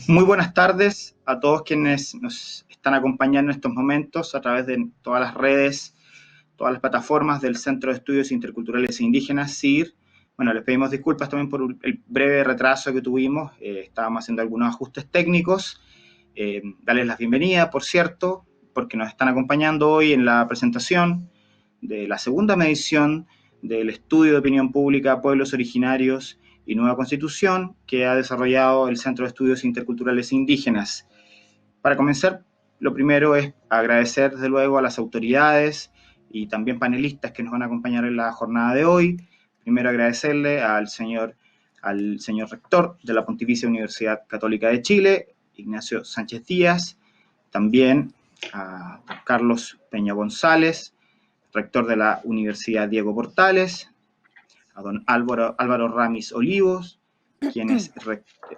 Muy buenas tardes a todos quienes nos están acompañando en estos momentos a través de todas las redes, todas las plataformas del Centro de Estudios Interculturales e Indígenas, CIR. Bueno, les pedimos disculpas también por el breve retraso que tuvimos, estábamos haciendo algunos ajustes técnicos. Darles la bienvenida, por cierto, porque nos están acompañando hoy en la presentación de la segunda medición del Estudio de Opinión Pública Pueblos Originarios y Nueva Constitución que ha desarrollado el Centro de Estudios Interculturales e Indígenas. Para comenzar, lo primero es agradecer desde luego a las autoridades y también panelistas que nos van a acompañar en la jornada de hoy. Primero agradecerle al señor rector de la Pontificia Universidad Católica de Chile, Ignacio Sánchez Díaz, también a Carlos Peña González, rector de la Universidad Diego Portales, a don Álvaro Ramis Olivos, quien es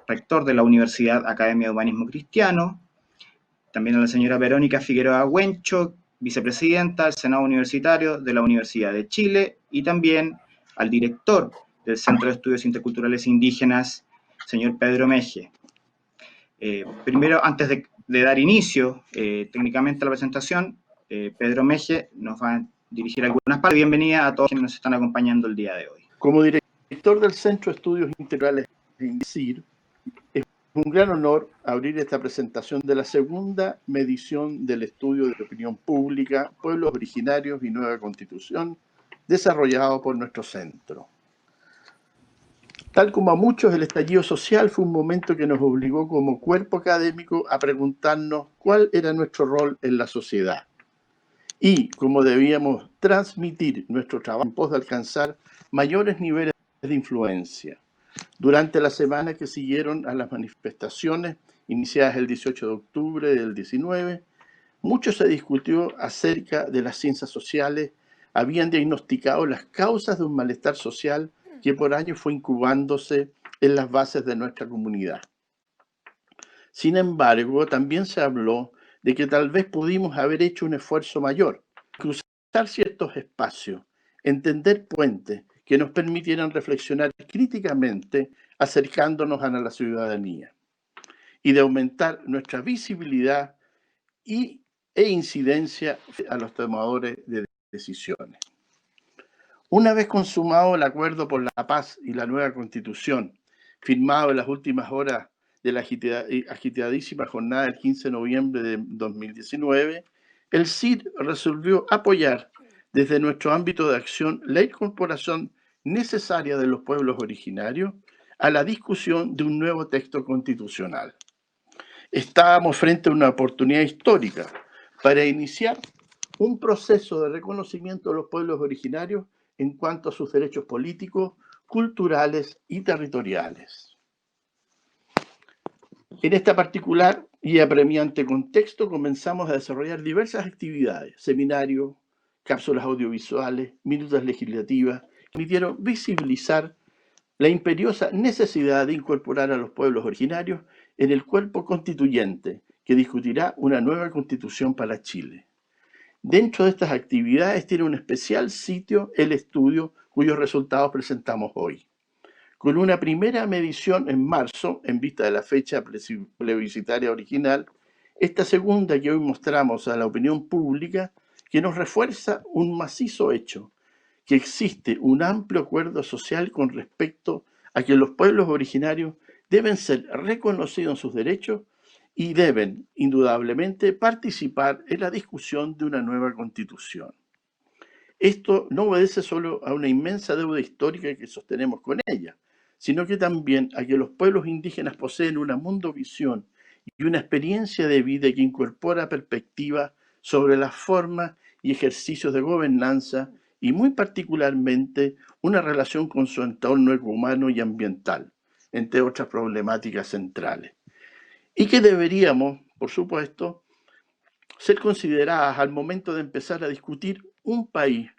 rector de la Universidad Academia de Humanismo Cristiano, también a la señora Verónica Figueroa Huencho, vicepresidenta del Senado Universitario de la Universidad de Chile, y también al director del Centro de Estudios Interculturales Indígenas, señor Pedro Meje. Primero, antes de dar inicio técnicamente a la presentación, Pedro Meje nos va a dirigir algunas palabras. Bienvenida a todos quienes nos están acompañando el día de hoy. Como director del Centro de Estudios Integrales de CIR, es un gran honor abrir esta presentación de la segunda medición del Estudio de Opinión Pública, Pueblos Originarios y Nueva Constitución, desarrollado por nuestro centro. Tal como a muchos, el estallido social fue un momento que nos obligó como cuerpo académico a preguntarnos cuál era nuestro rol en la sociedad y cómo debíamos transmitir nuestro trabajo en pos de alcanzar mayores niveles de influencia. Durante la semana que siguieron a las manifestaciones iniciadas el 18 de octubre del 19, mucho se discutió acerca de las ciencias sociales. Habían diagnosticado las causas de un malestar social que por años fue incubándose en las bases de nuestra comunidad. Sin embargo, también se habló de que tal vez pudimos haber hecho un esfuerzo mayor, cruzar ciertos espacios, entender puentes que nos permitieran reflexionar críticamente acercándonos a la ciudadanía y de aumentar nuestra visibilidad e incidencia a los tomadores de decisiones. Una vez consumado el acuerdo por la paz y la nueva constitución, firmado en las últimas horas de la agitadísima jornada del 15 de noviembre de 2019, el CIR resolvió apoyar desde nuestro ámbito de acción la incorporación necesaria de los pueblos originarios a la discusión de un nuevo texto constitucional. Estábamos frente a una oportunidad histórica para iniciar un proceso de reconocimiento de los pueblos originarios en cuanto a sus derechos políticos, culturales y territoriales. En esta particular y apremiante contexto comenzamos a desarrollar diversas actividades, seminarios, cápsulas audiovisuales, minutas legislativas, que permitieron visibilizar la imperiosa necesidad de incorporar a los pueblos originarios en el cuerpo constituyente que discutirá una nueva constitución para Chile. Dentro de estas actividades tiene un especial sitio el estudio cuyos resultados presentamos hoy. Con una primera medición en marzo, en vista de la fecha plebiscitaria original, esta segunda que hoy mostramos a la opinión pública, que nos refuerza un macizo hecho, que existe un amplio acuerdo social con respecto a que los pueblos originarios deben ser reconocidos en sus derechos y deben, indudablemente, participar en la discusión de una nueva constitución. Esto no obedece solo a una inmensa deuda histórica que sostenemos con ella, sino que también a que los pueblos indígenas poseen una mundovisión y una experiencia de vida que incorpora perspectivas sobre las formas y ejercicios de gobernanza y muy particularmente una relación con su entorno humano y ambiental, entre otras problemáticas centrales. Y que deberíamos, por supuesto, ser consideradas al momento de empezar a discutir un país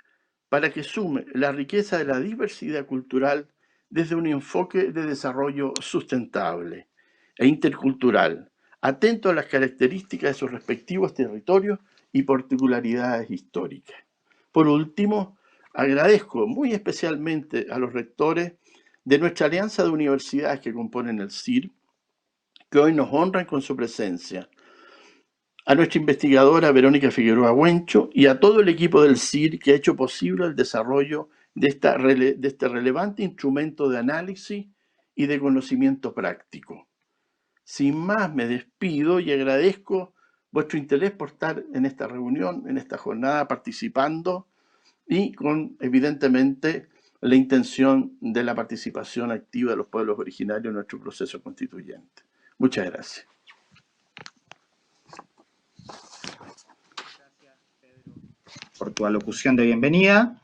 para que sume la riqueza de la diversidad cultural desde un enfoque de desarrollo sustentable e intercultural, atento a las características de sus respectivos territorios y particularidades históricas. Por último, agradezco muy especialmente a los rectores de nuestra alianza de universidades que componen el CIR, que hoy nos honran con su presencia, a nuestra investigadora Verónica Figueroa Huencho y a todo el equipo del CIR que ha hecho posible el desarrollo de este relevante instrumento de análisis y de conocimiento práctico. Sin más, me despido y agradezco vuestro interés por estar en esta reunión, en esta jornada, participando y con, evidentemente, la intención de la participación activa de los pueblos originarios en nuestro proceso constituyente. Muchas gracias. Gracias, Pedro, por tu alocución de bienvenida.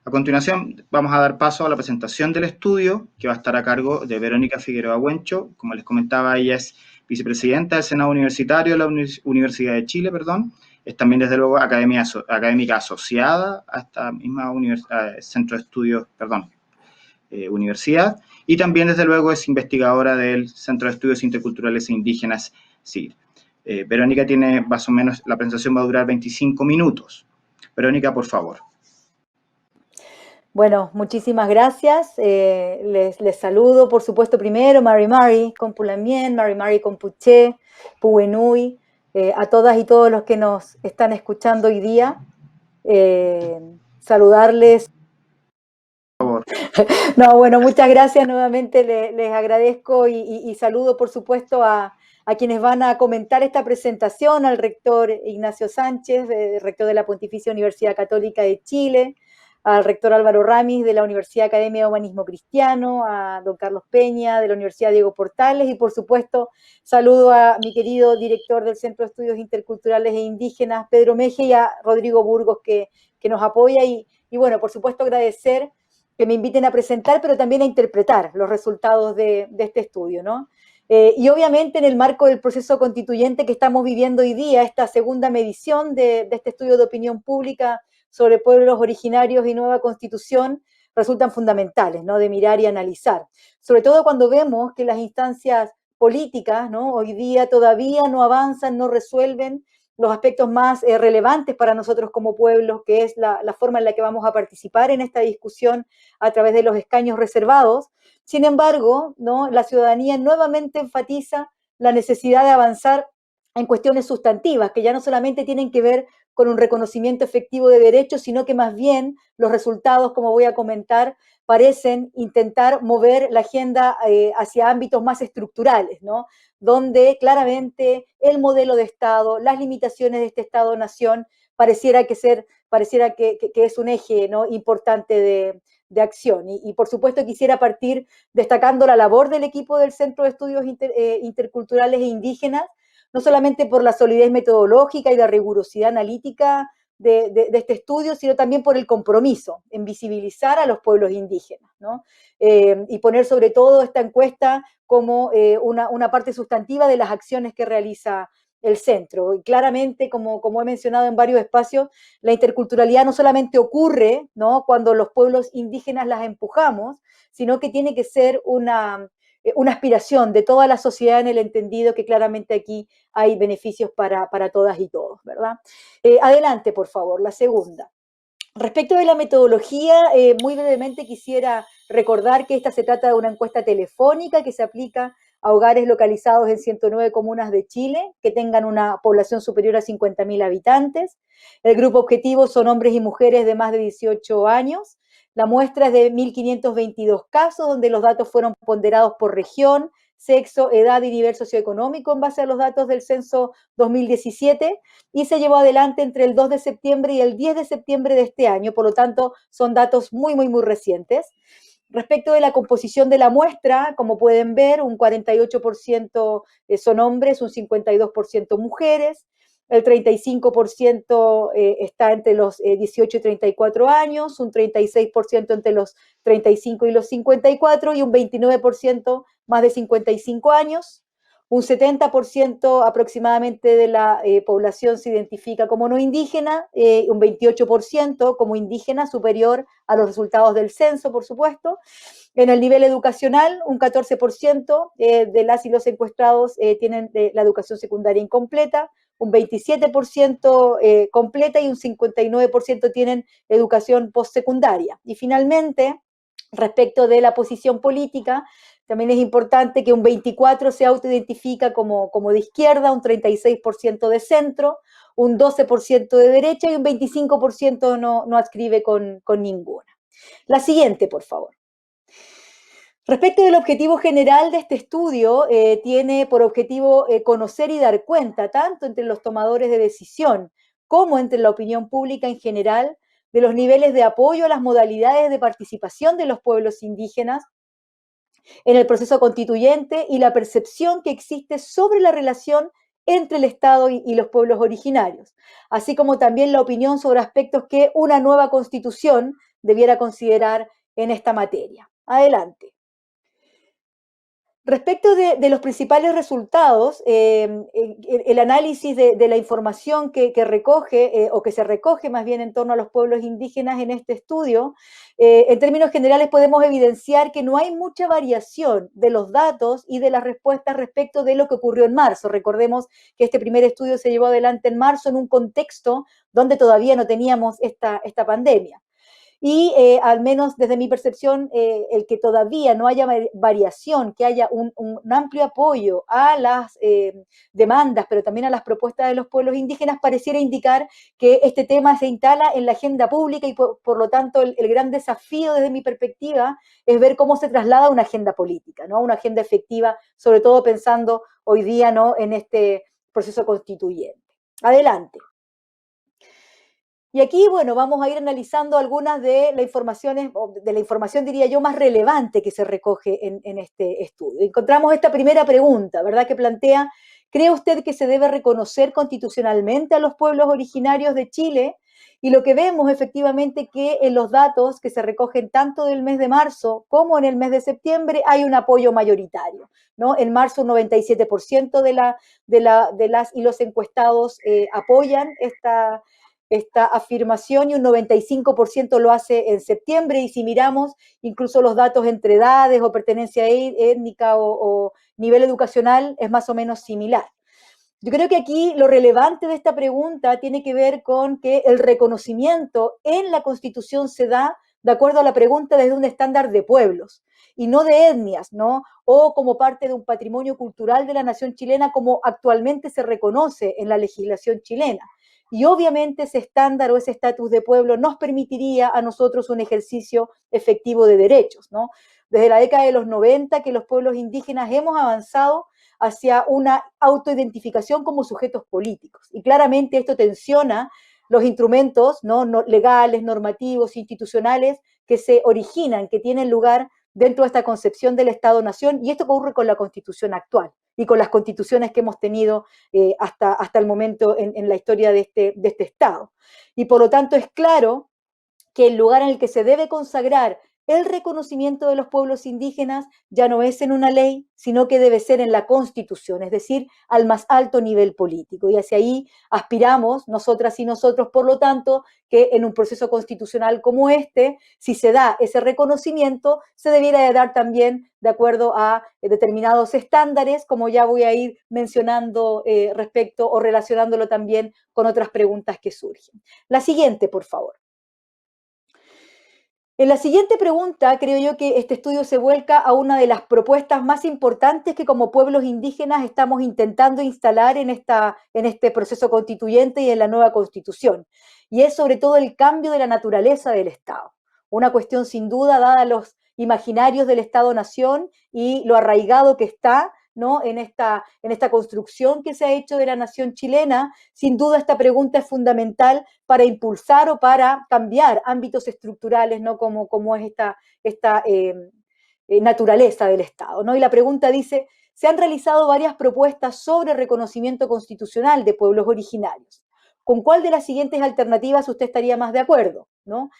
A continuación, vamos a dar paso a la presentación del estudio, que va a estar a cargo de Verónica Figueroa Huencho. Como les comentaba, ella es vicepresidenta del Senado Universitario de la Universidad de Chile, Es también, desde luego, académica asociada a esta misma centro de estudios, universidad. Y también, desde luego, es investigadora del Centro de Estudios Interculturales e Indígenas, CIR. Verónica tiene, más o menos, la presentación va a durar 25 minutos. Verónica, por favor. Bueno, muchísimas gracias. Les saludo, por supuesto, primero, Mari Compulamien, Mari Compuche, Puenui, a todas y todos los que nos están escuchando hoy día. Saludarles. Por favor. No, bueno, muchas gracias nuevamente, les agradezco y saludo, por supuesto, a quienes van a comentar esta presentación, al rector Ignacio Sánchez, rector de la Pontificia Universidad Católica de Chile, al rector Álvaro Ramis de la Universidad Academia de Humanismo Cristiano, a don Carlos Peña de la Universidad Diego Portales y, por supuesto, saludo a mi querido director del Centro de Estudios Interculturales e Indígenas, Pedro Meje, y a Rodrigo Burgos, que nos apoya. Y bueno, por supuesto, agradecer que me inviten a presentar, pero también a interpretar los resultados de este estudio, ¿no? Y obviamente en el marco del proceso constituyente que estamos viviendo hoy día, esta segunda medición de este estudio de opinión pública sobre pueblos originarios y nueva constitución, resultan fundamentales, ¿no?, de mirar y analizar. Sobre todo cuando vemos que las instancias políticas, ¿no?, hoy día todavía no avanzan, no resuelven los aspectos más relevantes para nosotros como pueblos, que es la forma en la que vamos a participar en esta discusión a través de los escaños reservados. Sin embargo, ¿no?, la ciudadanía nuevamente enfatiza la necesidad de avanzar en cuestiones sustantivas, que ya no solamente tienen que ver con un reconocimiento efectivo de derechos, sino que más bien los resultados, como voy a comentar, parecen intentar mover la agenda hacia ámbitos más estructurales, ¿no?, donde claramente el modelo de Estado, las limitaciones de este Estado-nación, pareciera que es un eje, ¿no?, importante de acción. Y por supuesto quisiera partir destacando la labor del equipo del Centro de Estudios Interculturales e Indígenas, no solamente por la solidez metodológica y la rigurosidad analítica de este estudio, sino también por el compromiso en visibilizar a los pueblos indígenas, ¿no? Y poner sobre todo esta encuesta como una parte sustantiva de las acciones que realiza el centro. Y claramente, como he mencionado en varios espacios, la interculturalidad no solamente ocurre, ¿no?, cuando los pueblos indígenas las empujamos, sino que tiene que ser una aspiración de toda la sociedad, en el entendido que claramente aquí hay beneficios para todas y todos, ¿verdad? Adelante, por favor, la segunda. Respecto de la metodología, muy brevemente quisiera recordar que esta se trata de una encuesta telefónica que se aplica a hogares localizados en 109 comunas de Chile que tengan una población superior a 50.000 habitantes. El grupo objetivo son hombres y mujeres de más de 18 años. La muestra es de 1.522 casos, donde los datos fueron ponderados por región, sexo, edad y nivel socioeconómico en base a los datos del censo 2017, y se llevó adelante entre el 2 de septiembre y el 10 de septiembre de este año, por lo tanto son datos muy recientes. Respecto de la composición de la muestra, como pueden ver, un 48% son hombres, un 52% mujeres, el 35% está entre los 18 y 34 años, un 36% entre los 35 y los 54 y un 29% más de 55 años. Un 70% aproximadamente de la población se identifica como no indígena, un 28% como indígena, superior a los resultados del censo, por supuesto. En el nivel educacional, un 14% de las y los encuestados tienen la educación secundaria incompleta, un 27% completa y un 59% tienen educación postsecundaria. Y finalmente, respecto de la posición política, También es importante que un 24% se autoidentifica como de izquierda, un 36% de centro, un 12% de derecha y un 25% no adscribe con ninguna. La siguiente, por favor. Respecto del objetivo general de este estudio, tiene por objetivo conocer y dar cuenta, tanto entre los tomadores de decisión como entre la opinión pública en general, de los niveles de apoyo a las modalidades de participación de los pueblos indígenas en el proceso constituyente y la percepción que existe sobre la relación entre el Estado y los pueblos originarios, así como también la opinión sobre aspectos que una nueva constitución debiera considerar en esta materia. Adelante. Respecto de los principales resultados, el análisis de la información que recoge, o que se recoge más bien en torno a los pueblos indígenas en este estudio, en términos generales podemos evidenciar que no hay mucha variación de los datos y de las respuestas respecto de lo que ocurrió en marzo. Recordemos que este primer estudio se llevó adelante en marzo en un contexto donde todavía no teníamos esta pandemia. Y al menos desde mi percepción, el que todavía no haya variación, que haya un amplio apoyo a las demandas, pero también a las propuestas de los pueblos indígenas, pareciera indicar que este tema se instala en la agenda pública y por lo tanto el gran desafío desde mi perspectiva es ver cómo se traslada a una agenda política, ¿no? Una agenda efectiva, sobre todo pensando hoy día, ¿no?, en este proceso constituyente. Adelante. Y aquí, bueno, vamos a ir analizando algunas de las informaciones, de la información, diría yo, más relevante que se recoge en este estudio. Encontramos esta primera pregunta, ¿verdad?, que plantea, ¿cree usted que se debe reconocer constitucionalmente a los pueblos originarios de Chile? Y lo que vemos efectivamente que en los datos que se recogen tanto del mes de marzo como en el mes de septiembre hay un apoyo mayoritario, ¿no? En marzo un 97% de las y los encuestados apoyan esta afirmación y un 95% lo hace en septiembre, y si miramos incluso los datos entre edades o pertenencia étnica o nivel educacional es más o menos similar. Yo creo que aquí lo relevante de esta pregunta tiene que ver con que el reconocimiento en la Constitución se da de acuerdo a la pregunta desde un estándar de pueblos y no de etnias, ¿no? O como parte de un patrimonio cultural de la nación chilena como actualmente se reconoce en la legislación chilena. Y obviamente ese estándar o ese estatus de pueblo nos permitiría a nosotros un ejercicio efectivo de derechos, ¿no? Desde la década de los 90 que los pueblos indígenas hemos avanzado hacia una autoidentificación como sujetos políticos. Y claramente esto tensiona los instrumentos, ¿no?, legales, normativos, institucionales que se originan, que tienen lugar dentro de esta concepción del Estado-Nación, y esto ocurre con la Constitución actual y con las constituciones que hemos tenido hasta el momento en la historia de este Estado. Y por lo tanto es claro que el lugar en el que se debe consagrar el reconocimiento de los pueblos indígenas ya no es en una ley, sino que debe ser en la Constitución, es decir, al más alto nivel político. Y hacia ahí aspiramos, nosotras y nosotros, por lo tanto, que en un proceso constitucional como este, si se da ese reconocimiento, se debiera de dar también de acuerdo a determinados estándares, como ya voy a ir mencionando respecto o relacionándolo también con otras preguntas que surgen. La siguiente, por favor. En la siguiente pregunta, creo yo que este estudio se vuelca a una de las propuestas más importantes que como pueblos indígenas estamos intentando instalar en este proceso constituyente y en la nueva Constitución. Y es sobre todo el cambio de la naturaleza del Estado. Una cuestión sin duda dada a los imaginarios del Estado-Nación y lo arraigado que está, ¿no?, en esta construcción que se ha hecho de la nación chilena. Sin duda esta pregunta es fundamental para impulsar o para cambiar ámbitos estructurales, ¿no?, como es esta naturaleza del Estado, ¿no? Y la pregunta dice, se han realizado varias propuestas sobre reconocimiento constitucional de pueblos originarios. ¿Con cuál de las siguientes alternativas usted estaría más de acuerdo, ¿no?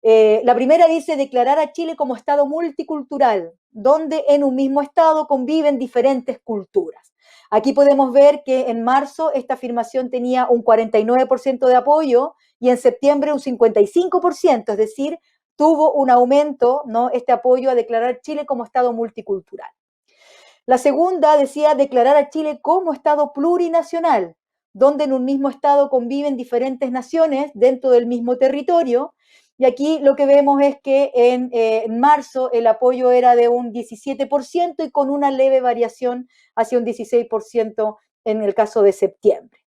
La primera dice declarar a Chile como Estado multicultural, donde en un mismo Estado conviven diferentes culturas. Aquí podemos ver que en marzo esta afirmación tenía un 49% de apoyo y en septiembre un 55%, es decir, tuvo un aumento, ¿no?, este apoyo a declarar Chile como Estado multicultural. La segunda decía declarar a Chile como Estado plurinacional, donde en un mismo Estado conviven diferentes naciones dentro del mismo territorio, Y aquí lo que vemos es que en marzo el apoyo era de un 17% y con una leve variación hacia un 16% en el caso de septiembre.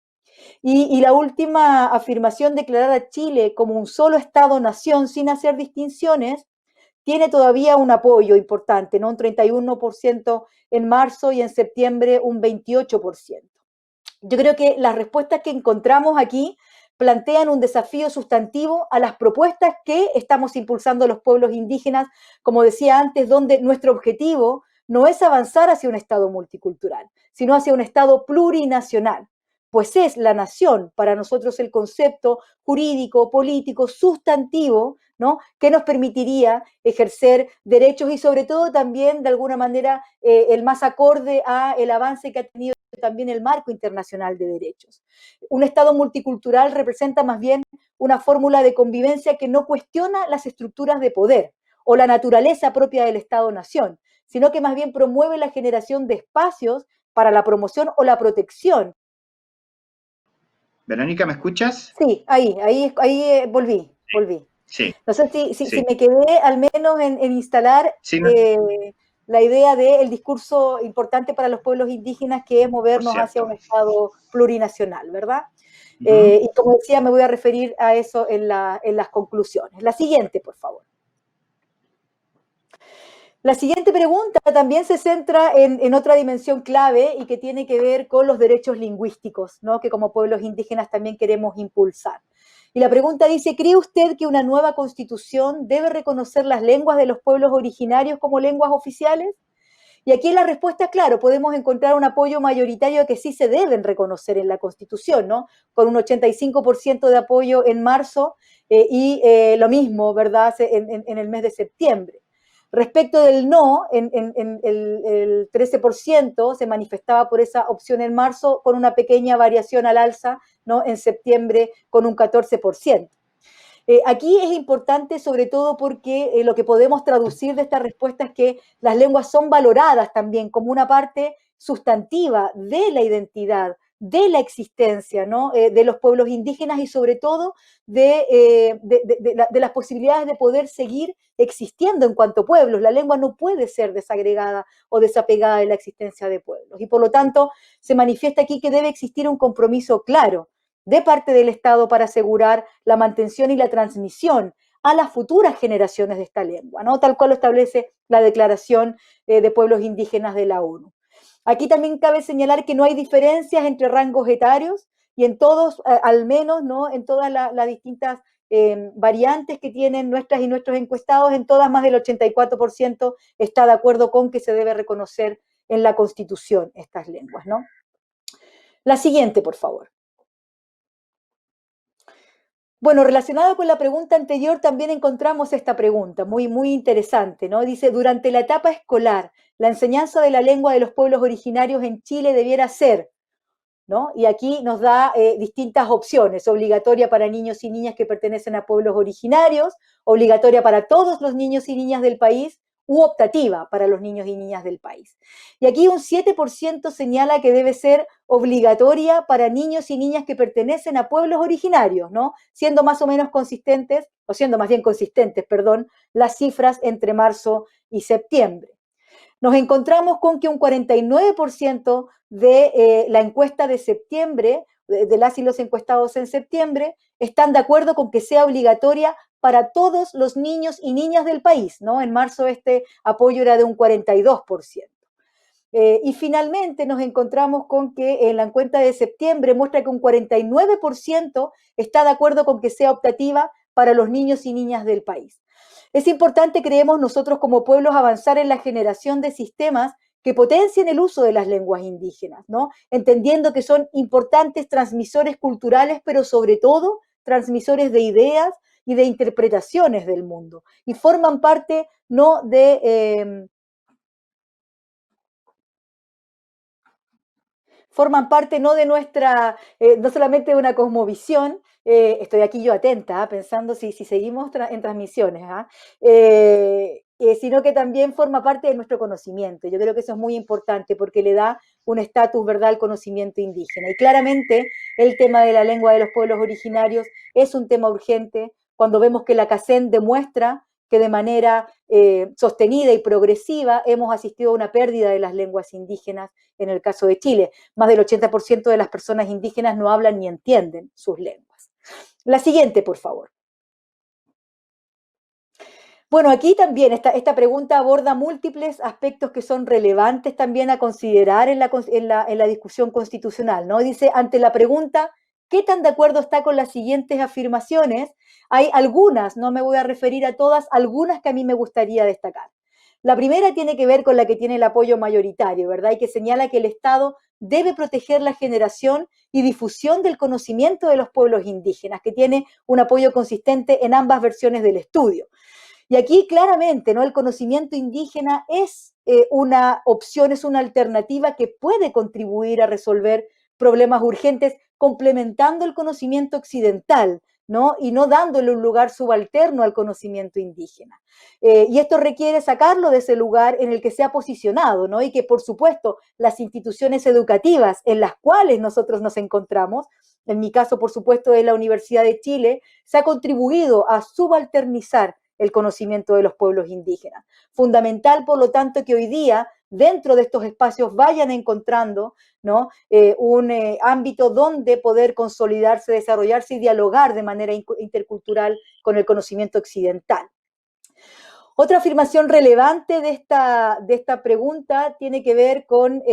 Y la última afirmación, declarar a Chile como un solo Estado-nación sin hacer distinciones, tiene todavía un apoyo importante, ¿no? Un 31% en marzo y en septiembre un 28%. Yo creo que las respuestas que encontramos aquí plantean un desafío sustantivo a las propuestas que estamos impulsando los pueblos indígenas, como decía antes, donde nuestro objetivo no es avanzar hacia un Estado multicultural, sino hacia un Estado plurinacional, pues es la nación para nosotros el concepto jurídico, político, sustantivo, ¿no? Que nos permitiría ejercer derechos y sobre todo también de alguna manera el más acorde a el avance que ha tenido también el marco internacional de derechos. Un Estado multicultural representa más bien una fórmula de convivencia que no cuestiona las estructuras de poder o la naturaleza propia del Estado-nación, sino que más bien promueve la generación de espacios para la promoción o la protección. Verónica, ¿me escuchas? Sí, ahí volví. Sí, No sé si sí. me quedé al menos en instalar Sí, la idea del discurso importante para los pueblos indígenas, que es por movernos hacia cierto. un Estado plurinacional, ¿verdad? Ujú. Y como decía, me voy a referir a eso en las conclusiones. La siguiente, por favor. La siguiente pregunta también se centra en otra dimensión clave y que tiene que ver con los derechos lingüísticos, ¿no? Que como pueblos indígenas también queremos impulsar. Y la pregunta dice, ¿cree usted que una nueva constitución debe reconocer las lenguas de los pueblos originarios como lenguas oficiales? Y aquí la respuesta es claro, podemos encontrar un apoyo mayoritario a que sí se deben reconocer en la Constitución, ¿no? Con un 85% de apoyo en marzo lo mismo, ¿verdad?, en el mes de septiembre. Respecto del no, el 13% se manifestaba por esa opción en marzo, con una pequeña variación al alza, ¿no?, en septiembre con un 14%. Aquí es importante sobre todo porque lo que podemos traducir de esta respuesta es que las lenguas son valoradas también como una parte sustantiva de la identidad, de la existencia, ¿no? De los pueblos indígenas y sobre todo de las posibilidades de poder seguir existiendo en cuanto pueblos. La lengua no puede ser desagregada o desapegada de la existencia de pueblos y por lo tanto se manifiesta aquí que debe existir un compromiso claro de parte del Estado para asegurar la mantención y la transmisión a las futuras generaciones de esta lengua, ¿no? Tal cual lo establece la Declaración de Pueblos Indígenas de la ONU. Aquí también cabe señalar que no hay diferencias entre rangos etarios y en todos, al menos, ¿no?, en todas las distintas variantes que tienen nuestras y nuestros encuestados, en todas más del 84% está de acuerdo con que se debe reconocer en la Constitución estas lenguas, ¿no? La siguiente, por favor. Bueno, relacionado con la pregunta anterior, también encontramos esta pregunta, muy, muy interesante, ¿no? Dice, durante la etapa escolar, la enseñanza de la lengua de los pueblos originarios en Chile debiera ser, ¿no? Y aquí nos da distintas opciones, obligatoria para niños y niñas que pertenecen a pueblos originarios, obligatoria para todos los niños y niñas del país, u optativa para los niños y niñas del país. Y aquí un 7% señala que debe ser obligatoria para niños y niñas que pertenecen a pueblos originarios, ¿no? Siendo más o menos consistentes, o siendo más bien consistentes, perdón, las cifras entre marzo y septiembre. Nos encontramos con que un 49% de la encuesta de septiembre, de las y los encuestados en septiembre, están de acuerdo con que sea obligatoria para todos los niños y niñas del país, ¿no? En marzo este apoyo era de un 42%. Y finalmente nos encontramos con que en la encuesta de septiembre muestra que un 49% está de acuerdo con que sea optativa para los niños y niñas del país. Es importante, creemos nosotros como pueblos, avanzar en la generación de sistemas que potencien el uso de las lenguas indígenas, ¿no? Entendiendo que son importantes transmisores culturales, pero sobre todo transmisores de ideas y de interpretaciones del mundo. Y forman parte no de... forman parte no de nuestra, no solamente de una cosmovisión, estoy aquí yo atenta, pensando si seguimos en transmisiones, sino que también forma parte de nuestro conocimiento. Yo creo que eso es muy importante porque le da un estatus, ¿verdad?, al conocimiento indígena. Y claramente el tema de la lengua de los pueblos originarios es un tema urgente cuando vemos que la CACEN demuestra que de manera sostenida y progresiva hemos asistido a una pérdida de las lenguas indígenas en el caso de Chile. Más del 80% de las personas indígenas no hablan ni entienden sus lenguas. La siguiente, por favor. Bueno, aquí también esta pregunta aborda múltiples aspectos que son relevantes también a considerar en la discusión constitucional, ¿no? Dice, ante la pregunta, ¿qué tan de acuerdo está con las siguientes afirmaciones? Hay algunas, no me voy a referir a todas, algunas que a mí me gustaría destacar. La primera tiene que ver con la que tiene el apoyo mayoritario, ¿verdad? Y que señala que el Estado debe proteger la generación y difusión del conocimiento de los pueblos indígenas, que tiene un apoyo consistente en ambas versiones del estudio. Y aquí claramente, ¿no? El conocimiento indígena es una opción, es una alternativa que puede contribuir a resolver problemas urgentes, complementando el conocimiento occidental, ¿no? Y no dándole un lugar subalterno al conocimiento indígena. Y esto requiere sacarlo de ese lugar en el que se ha posicionado, ¿no? Y que, por supuesto, las instituciones educativas en las cuales nosotros nos encontramos, en mi caso, por supuesto, de la Universidad de Chile, se ha contribuido a subalternizar el conocimiento de los pueblos indígenas. Fundamental, por lo tanto, que hoy día, dentro de estos espacios, vayan encontrando, ¿no? Un ámbito donde poder consolidarse, desarrollarse y dialogar de manera intercultural con el conocimiento occidental. Otra afirmación relevante de esta pregunta tiene que ver con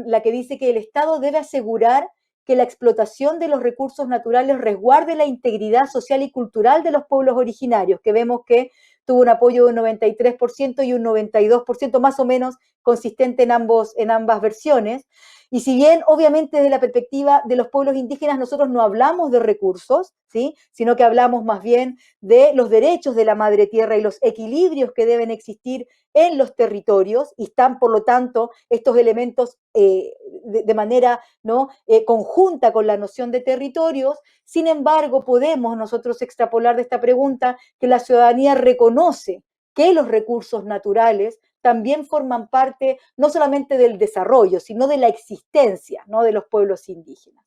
la que dice que el Estado debe asegurar que la explotación de los recursos naturales resguarde la integridad social y cultural de los pueblos originarios, que vemos que tuvo un apoyo de un 93% y un 92% más o menos consistente en ambas versiones. Y si bien, obviamente, desde la perspectiva de los pueblos indígenas, nosotros no hablamos de recursos, ¿sí? Sino que hablamos más bien de los derechos de la madre tierra y los equilibrios que deben existir en los territorios, y están, por lo tanto, estos elementos de manera, ¿no? Conjunta con la noción de territorios. Sin embargo, podemos nosotros extrapolar de esta pregunta que la ciudadanía reconoce que los recursos naturales también forman parte no solamente del desarrollo, sino de la existencia, ¿no? De los pueblos indígenas.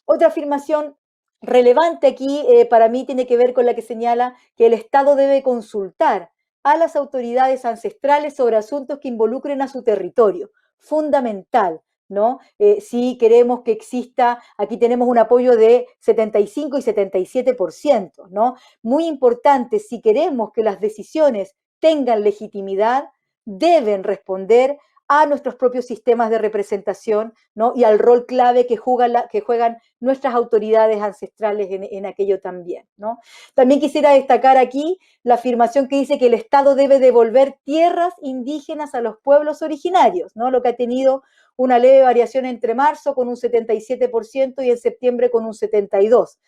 Otra afirmación relevante aquí para mí tiene que ver con la que señala que el Estado debe consultar a las autoridades ancestrales sobre asuntos que involucren a su territorio. Fundamental, ¿no? Si queremos que exista, aquí tenemos un apoyo de 75 y 77%, ¿no? Muy importante, si queremos que las decisiones tengan legitimidad, deben responder a nuestros propios sistemas de representación, ¿no? Y al rol clave que juegan nuestras autoridades ancestrales en aquello también, ¿no? También quisiera destacar aquí la afirmación que dice que el Estado debe devolver tierras indígenas a los pueblos originarios, ¿no? Lo que ha tenido una leve variación entre marzo con un 77% y en septiembre con un 72%.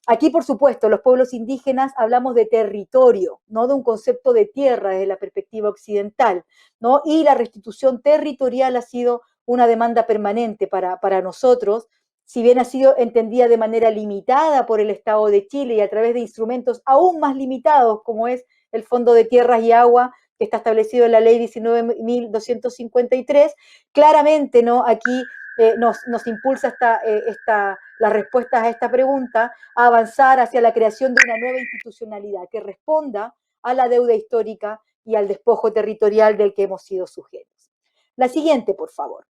Aquí, por supuesto, los pueblos indígenas hablamos de territorio, no de un concepto de tierra desde la perspectiva occidental, ¿no? Y la restitución territorial ha sido una demanda permanente para nosotros, si bien ha sido entendida de manera limitada por el Estado de Chile y a través de instrumentos aún más limitados, como es el Fondo de Tierras y Agua, que está establecido en la Ley 19.253, claramente, ¿no? Aquí nos impulsa las respuestas a esta pregunta a avanzar hacia la creación de una nueva institucionalidad que responda a la deuda histórica y al despojo territorial del que hemos sido sujetos. La siguiente, por favor.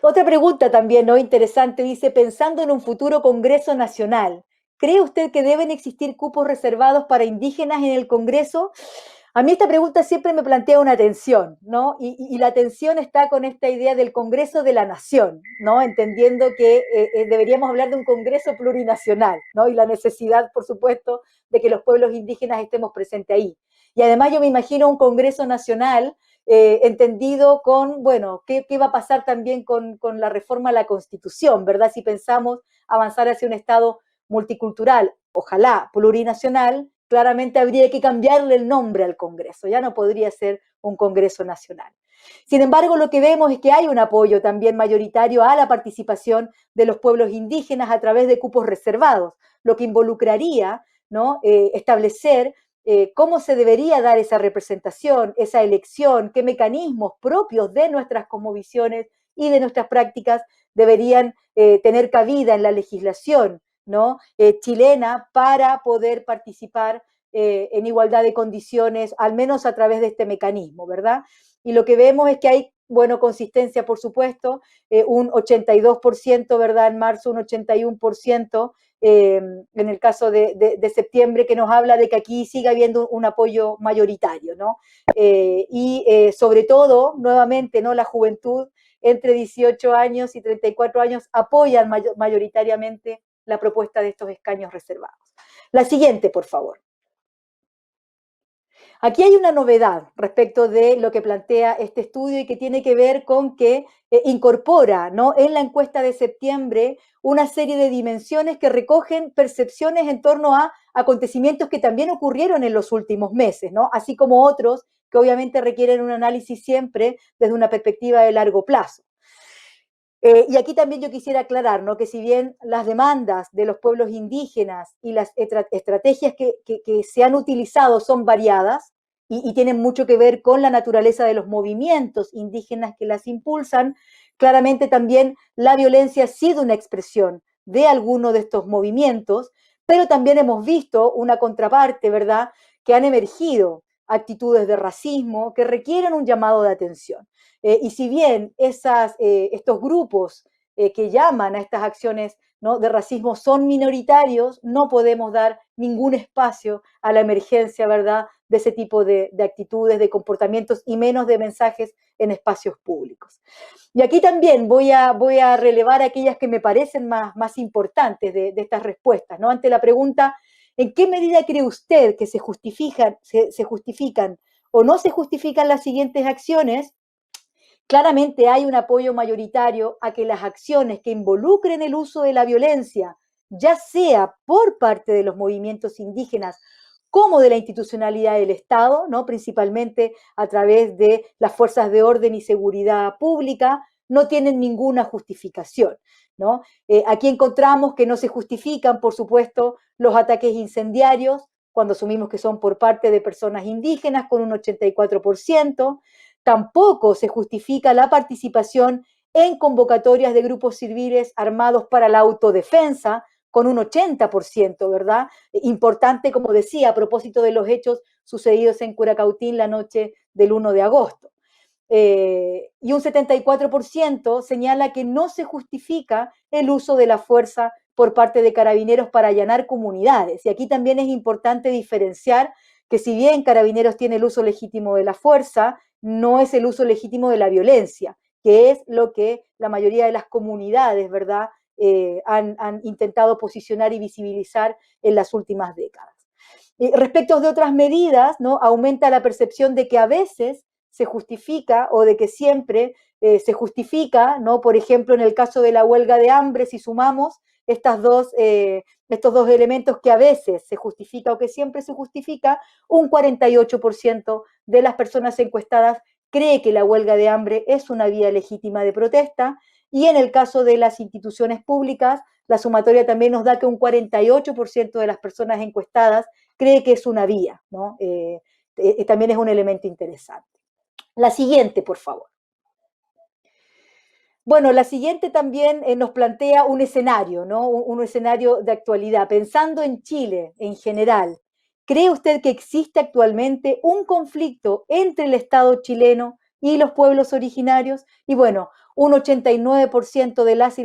Otra pregunta también, ¿no? Interesante, dice, pensando en un futuro Congreso Nacional, ¿cree usted que deben existir cupos reservados para indígenas en el Congreso? A mí esta pregunta siempre me plantea una tensión, ¿no? Y la tensión está con esta idea del Congreso de la Nación, ¿no? Entendiendo que deberíamos hablar de un Congreso plurinacional, ¿no? Y la necesidad, por supuesto, de que los pueblos indígenas estemos presentes ahí. Y además yo me imagino un Congreso Nacional entendido con, bueno, ¿qué va a pasar también con la reforma a la Constitución, ¿verdad? Si pensamos avanzar hacia un Estado multicultural, ojalá plurinacional, claramente habría que cambiarle el nombre al Congreso, ya no podría ser un Congreso Nacional. Sin embargo, lo que vemos es que hay un apoyo también mayoritario a la participación de los pueblos indígenas a través de cupos reservados, lo que involucraría, ¿no? Establecer cómo se debería dar esa representación, esa elección, qué mecanismos propios de nuestras cosmovisiones y de nuestras prácticas deberían tener cabida en la legislación, ¿no? Chilena para poder participar en igualdad de condiciones, al menos a través de este mecanismo, ¿verdad? Y lo que vemos es que hay, bueno, consistencia, por supuesto, un 82%, ¿verdad? En marzo, un 81%, en el caso de septiembre, que nos habla de que aquí sigue habiendo un apoyo mayoritario, ¿no? Sobre todo, nuevamente, ¿no? La juventud entre 18 años y 34 años apoyan mayoritariamente la propuesta de estos escaños reservados. La siguiente, por favor. Aquí hay una novedad respecto de lo que plantea este estudio y que tiene que ver con que incorpora, ¿no?, en la encuesta de septiembre una serie de dimensiones que recogen percepciones en torno a acontecimientos que también ocurrieron en los últimos meses, ¿no?, así como otros que obviamente requieren un análisis siempre desde una perspectiva de largo plazo. Y aquí también yo quisiera aclarar, ¿no?, que si bien las demandas de los pueblos indígenas y las estrategias que se han utilizado son variadas y tienen mucho que ver con la naturaleza de los movimientos indígenas que las impulsan, claramente también la violencia ha sido una expresión de alguno de estos movimientos, pero también hemos visto una contraparte, ¿verdad?, que han emergido actitudes de racismo que requieren un llamado de atención. Y si bien estos grupos que llaman a estas acciones, ¿no?, de racismo son minoritarios, no podemos dar ningún espacio a la emergencia, ¿verdad?, de ese tipo de actitudes, de comportamientos y menos de mensajes en espacios públicos. Y aquí también voy a relevar aquellas que me parecen más importantes de estas respuestas, ¿no? Ante la pregunta, ¿en qué medida cree usted que se justifican o no se justifican las siguientes acciones? Claramente hay un apoyo mayoritario a que las acciones que involucren el uso de la violencia, ya sea por parte de los movimientos indígenas como de la institucionalidad del Estado, ¿no?, principalmente a través de las fuerzas de orden y seguridad pública, no tienen ninguna justificación, ¿no? Aquí encontramos que no se justifican, por supuesto, los ataques incendiarios, cuando asumimos que son por parte de personas indígenas, con un 84%. Tampoco se justifica la participación en convocatorias de grupos civiles armados para la autodefensa, con un 80%, ¿verdad? Importante, como decía, a propósito de los hechos sucedidos en Curacautín la noche del 1 de agosto. Y un 74% señala que no se justifica el uso de la fuerza por parte de carabineros para allanar comunidades. Y aquí también es importante diferenciar que si bien Carabineros tiene el uso legítimo de la fuerza, no es el uso legítimo de la violencia, que es lo que la mayoría de las comunidades, ¿verdad?, han intentado posicionar y visibilizar en las últimas décadas. Respecto de otras medidas, ¿no?, aumenta la percepción de que a veces se justifica o de que siempre se justifica, ¿no?, por ejemplo, en el caso de la huelga de hambre, si sumamos estos dos elementos que a veces se justifica o que siempre se justifica, un 48% de las personas encuestadas cree que la huelga de hambre es una vía legítima de protesta, y en el caso de las instituciones públicas, la sumatoria también nos da que un 48% de las personas encuestadas cree que es una vía, ¿no? También es un elemento interesante. La siguiente, por favor. Bueno, la siguiente también nos plantea un escenario, ¿no? Un escenario de actualidad. Pensando en Chile en general, ¿cree usted que existe actualmente un conflicto entre el Estado chileno y los pueblos originarios? Y bueno, un 89% de las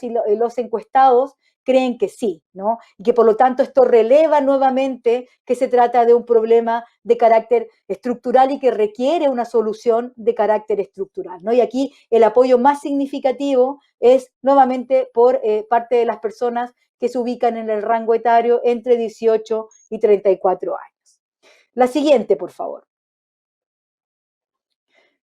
y los encuestados creen que sí, ¿no? Y que por lo tanto esto releva nuevamente que se trata de un problema de carácter estructural y que requiere una solución de carácter estructural, ¿no? Y aquí el apoyo más significativo es nuevamente por parte de las personas que se ubican en el rango etario entre 18 y 34 años. La siguiente, por favor.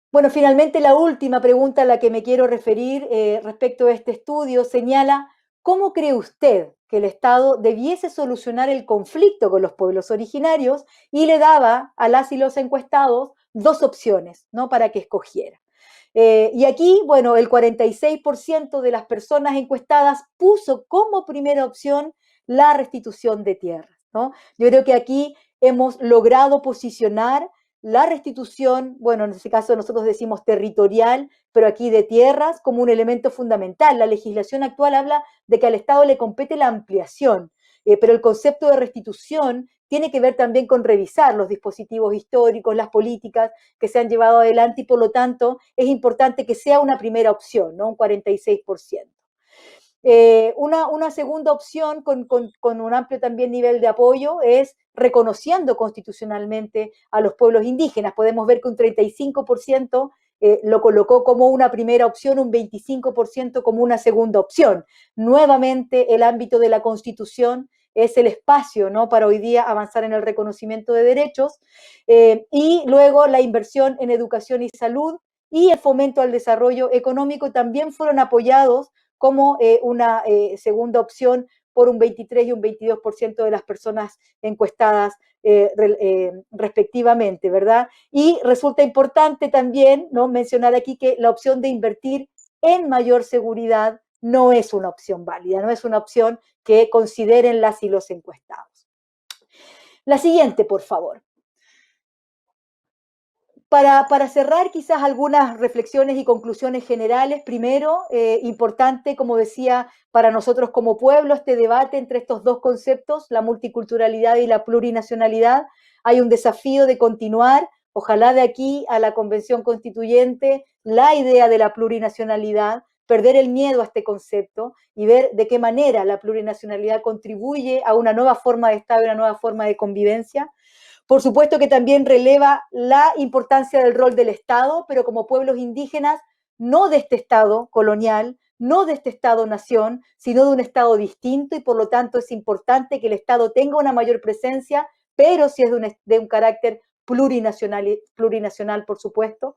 Bueno, finalmente la última pregunta a la que me quiero referir respecto a este estudio señala: ¿cómo cree usted que el Estado debiese solucionar el conflicto con los pueblos originarios? Y le daba a las y los encuestados dos opciones, ¿no?, para que escogiera. Y aquí, bueno, el 46% de las personas encuestadas puso como primera opción la restitución de tierras, ¿no? Yo creo que aquí hemos logrado posicionar la restitución, bueno, en este caso nosotros decimos territorial, pero aquí de tierras, como un elemento fundamental. La legislación actual habla de que al Estado le compete la ampliación, pero el concepto de restitución tiene que ver también con revisar los dispositivos históricos, las políticas que se han llevado adelante y por lo tanto es importante que sea una primera opción, ¿no? Un 46%. Una segunda opción con un amplio también nivel de apoyo es reconociendo constitucionalmente a los pueblos indígenas. Podemos ver que un 35% lo colocó como una primera opción, un 25% como una segunda opción. Nuevamente, el ámbito de la Constitución es el espacio, ¿no?, para hoy día avanzar en el reconocimiento de derechos, y luego la inversión en educación y salud y el fomento al desarrollo económico también fueron apoyados como una segunda opción por un 23 y un 22% de las personas encuestadas respectivamente, ¿verdad? Y resulta importante también, ¿no?, mencionar aquí que la opción de invertir en mayor seguridad no es una opción válida, no es una opción que consideren las y los encuestados. La siguiente, por favor. Para cerrar, quizás algunas reflexiones y conclusiones generales. Primero, importante, como decía, para nosotros como pueblo, este debate entre estos dos conceptos, la multiculturalidad y la plurinacionalidad. Hay un desafío de continuar, ojalá de aquí a la Convención Constituyente, la idea de la plurinacionalidad, perder el miedo a este concepto y ver de qué manera la plurinacionalidad contribuye a una nueva forma de Estado y una nueva forma de convivencia. Por supuesto que también releva la importancia del rol del Estado, pero como pueblos indígenas, no de este Estado colonial, no de este Estado-nación, sino de un Estado distinto y por lo tanto es importante que el Estado tenga una mayor presencia, pero si es de un carácter plurinacional, por supuesto.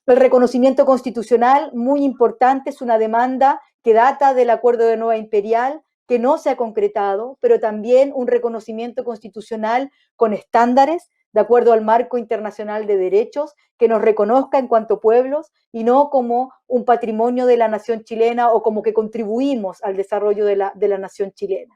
El reconocimiento constitucional, muy importante, es una demanda que data del Acuerdo de Nueva Imperial, que no se ha concretado, pero también un reconocimiento constitucional con estándares de acuerdo al marco internacional de derechos, que nos reconozca en cuanto pueblos y no como un patrimonio de la nación chilena o como que contribuimos al desarrollo de la nación chilena.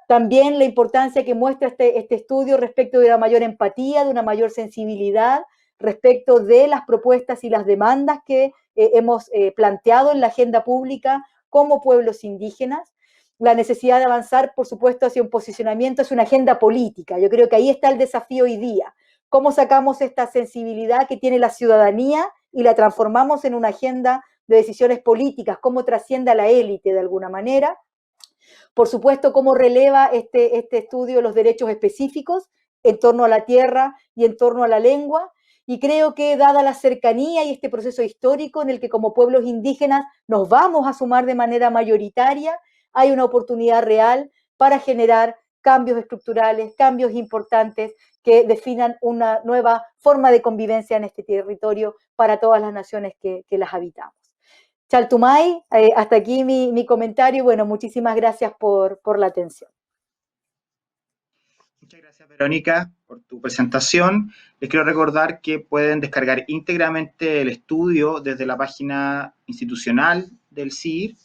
También la importancia que muestra este estudio respecto de la mayor empatía, de una mayor sensibilidad respecto de las propuestas y las demandas que hemos planteado en la agenda pública como pueblos indígenas. La necesidad de avanzar, por supuesto, hacia un posicionamiento, es una agenda política. Yo creo que ahí está el desafío hoy día. ¿Cómo sacamos esta sensibilidad que tiene la ciudadanía y la transformamos en una agenda de decisiones políticas? ¿Cómo trasciende a la élite de alguna manera? Por supuesto, cómo releva este estudio los derechos específicos en torno a la tierra y en torno a la lengua. Y creo que dada la cercanía y este proceso histórico en el que como pueblos indígenas nos vamos a sumar de manera mayoritaria, hay una oportunidad real para generar cambios estructurales, cambios importantes que definan una nueva forma de convivencia en este territorio para todas las naciones que las habitamos. Chaltumay, hasta aquí mi comentario. Bueno, muchísimas gracias por la atención. Muchas gracias, Verónica, por tu presentación. Les quiero recordar que pueden descargar íntegramente el estudio desde la página institucional del CIR,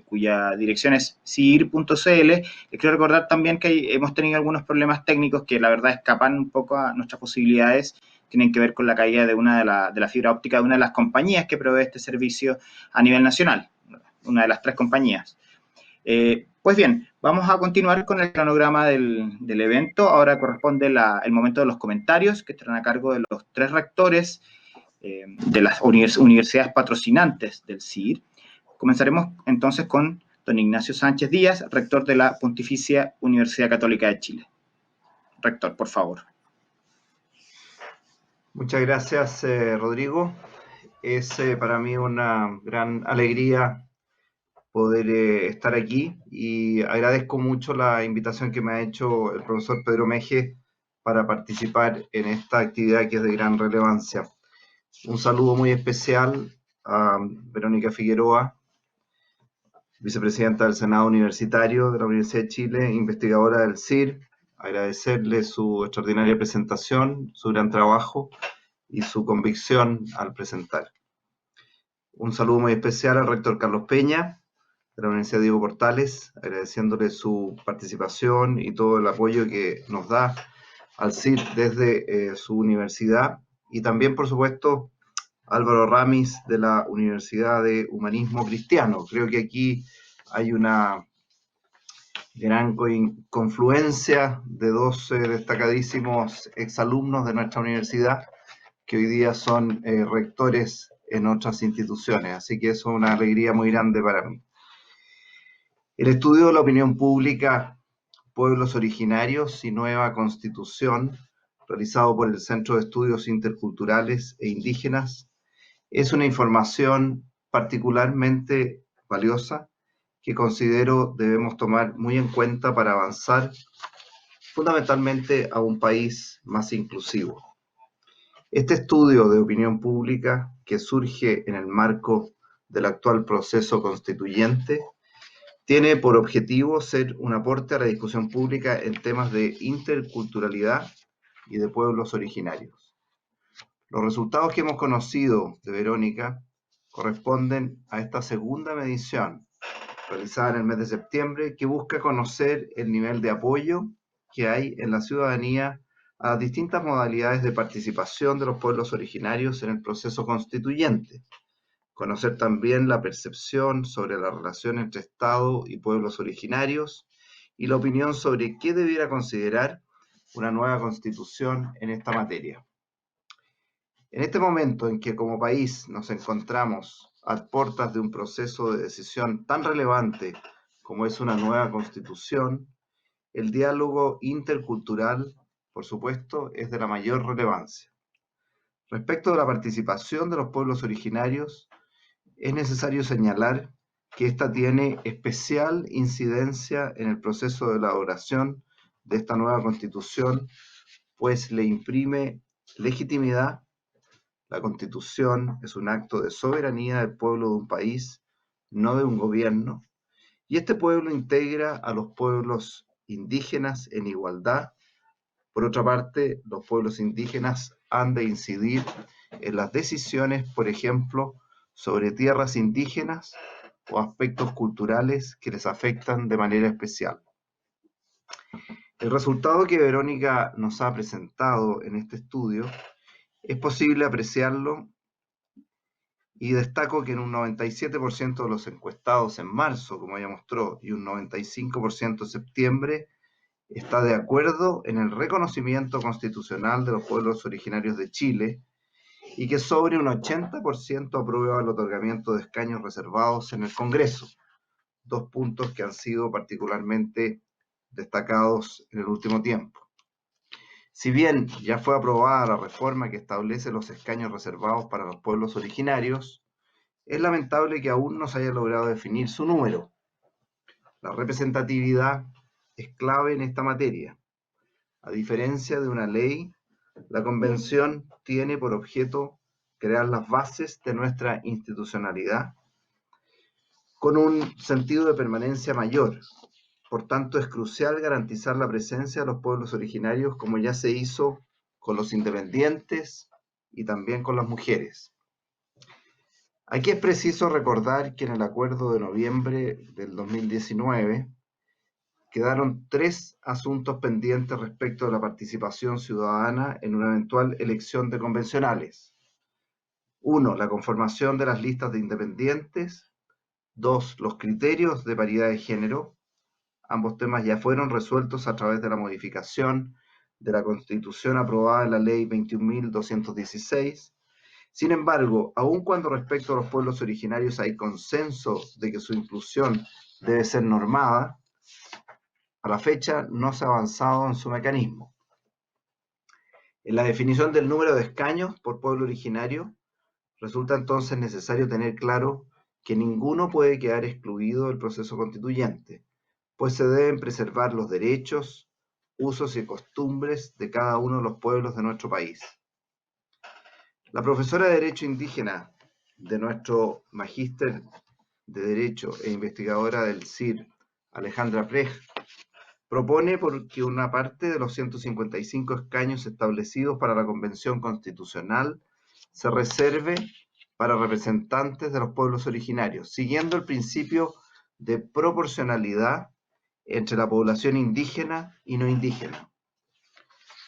cuya dirección es cir.cl. Les quiero recordar también que hemos tenido algunos problemas técnicos que la verdad escapan un poco a nuestras posibilidades. Tienen que ver con la caída de una de la fibra óptica de una de las compañías que provee este servicio a nivel nacional, una de las 3 compañías. Pues bien, vamos a continuar con el cronograma del evento. Ahora corresponde el momento de los comentarios, que estarán a cargo de los 3 rectores de las universidades patrocinantes del CIR. Comenzaremos entonces con don Ignacio Sánchez Díaz, rector de la Pontificia Universidad Católica de Chile. Rector, por favor. Muchas gracias, Rodrigo. Es para mí una gran alegría poder estar aquí y agradezco mucho la invitación que me ha hecho el profesor Pedro Meje para participar en esta actividad que es de gran relevancia. Un saludo muy especial a Verónica Figueroa, vicepresidenta del Senado Universitario de la Universidad de Chile, investigadora del CIR. Agradecerle su extraordinaria presentación, su gran trabajo y su convicción al presentar. Un saludo muy especial al rector Carlos Peña, de la Universidad Diego Portales, agradeciéndole su participación y todo el apoyo que nos da al CIR desde su universidad, y también, por supuesto, Álvaro Ramis de la Universidad de Humanismo Cristiano. Creo que aquí hay una gran confluencia de dos destacadísimos exalumnos de nuestra universidad que hoy día son rectores en otras instituciones, así que eso es una alegría muy grande para mí. El estudio de la opinión pública, pueblos originarios y nueva constitución, realizado por el Centro de Estudios Interculturales e Indígenas, es una información particularmente valiosa que considero debemos tomar muy en cuenta para avanzar fundamentalmente a un país más inclusivo. Este estudio de opinión pública, que surge en el marco del actual proceso constituyente, tiene por objetivo ser un aporte a la discusión pública en temas de interculturalidad y de pueblos originarios. Los resultados que hemos conocido de Verónica corresponden a esta segunda medición realizada en el mes de septiembre, que busca conocer el nivel de apoyo que hay en la ciudadanía a las distintas modalidades de participación de los pueblos originarios en el proceso constituyente. Conocer también la percepción sobre la relación entre Estado y pueblos originarios y la opinión sobre qué debiera considerar una nueva constitución en esta materia. En este momento en que como país nos encontramos a puertas de un proceso de decisión tan relevante como es una nueva constitución, el diálogo intercultural, por supuesto, es de la mayor relevancia. Respecto de la participación de los pueblos originarios, es necesario señalar que esta tiene especial incidencia en el proceso de elaboración de esta nueva constitución, pues le imprime legitimidad. La Constitución es un acto de soberanía del pueblo de un país, no de un gobierno, y este pueblo integra a los pueblos indígenas en igualdad. Por otra parte, los pueblos indígenas han de incidir en las decisiones, por ejemplo, sobre tierras indígenas o aspectos culturales que les afectan de manera especial. El resultado que Verónica nos ha presentado en este estudio es posible apreciarlo, y destaco que en un 97% de los encuestados en marzo, como ella mostró, y un 95% en septiembre, está de acuerdo en el reconocimiento constitucional de los pueblos originarios de Chile, y que sobre un 80% aprueba el otorgamiento de escaños reservados en el Congreso, dos puntos que han sido particularmente destacados en el último tiempo. Si bien ya fue aprobada la reforma que establece los escaños reservados para los pueblos originarios, es lamentable que aún no se haya logrado definir su número. La representatividad es clave en esta materia. A diferencia de una ley, la Convención tiene por objeto crear las bases de nuestra institucionalidad con un sentido de permanencia mayor. Por tanto, es crucial garantizar la presencia de los pueblos originarios, como ya se hizo con los independientes y también con las mujeres. Aquí es preciso recordar que en el acuerdo de noviembre del 2019 quedaron 3 asuntos pendientes respecto de la participación ciudadana en una eventual elección de convencionales. 1. La conformación de las listas de independientes. 2. Los criterios de paridad de género. Ambos temas ya fueron resueltos a través de la modificación de la Constitución aprobada en la Ley 21.216. Sin embargo, aun cuando respecto a los pueblos originarios hay consenso de que su inclusión debe ser normada, a la fecha no se ha avanzado en su mecanismo. En la definición del número de escaños por pueblo originario, resulta entonces necesario tener claro que ninguno puede quedar excluido del proceso constituyente, pues se deben preservar los derechos, usos y costumbres de cada uno de los pueblos de nuestro país. La profesora de Derecho Indígena de nuestro Magíster de Derecho e investigadora del CIR, Alejandra Prej, propone que una parte de los 155 escaños establecidos para la Convención Constitucional se reserve para representantes de los pueblos originarios, siguiendo el principio de proporcionalidad entre la población indígena y no indígena.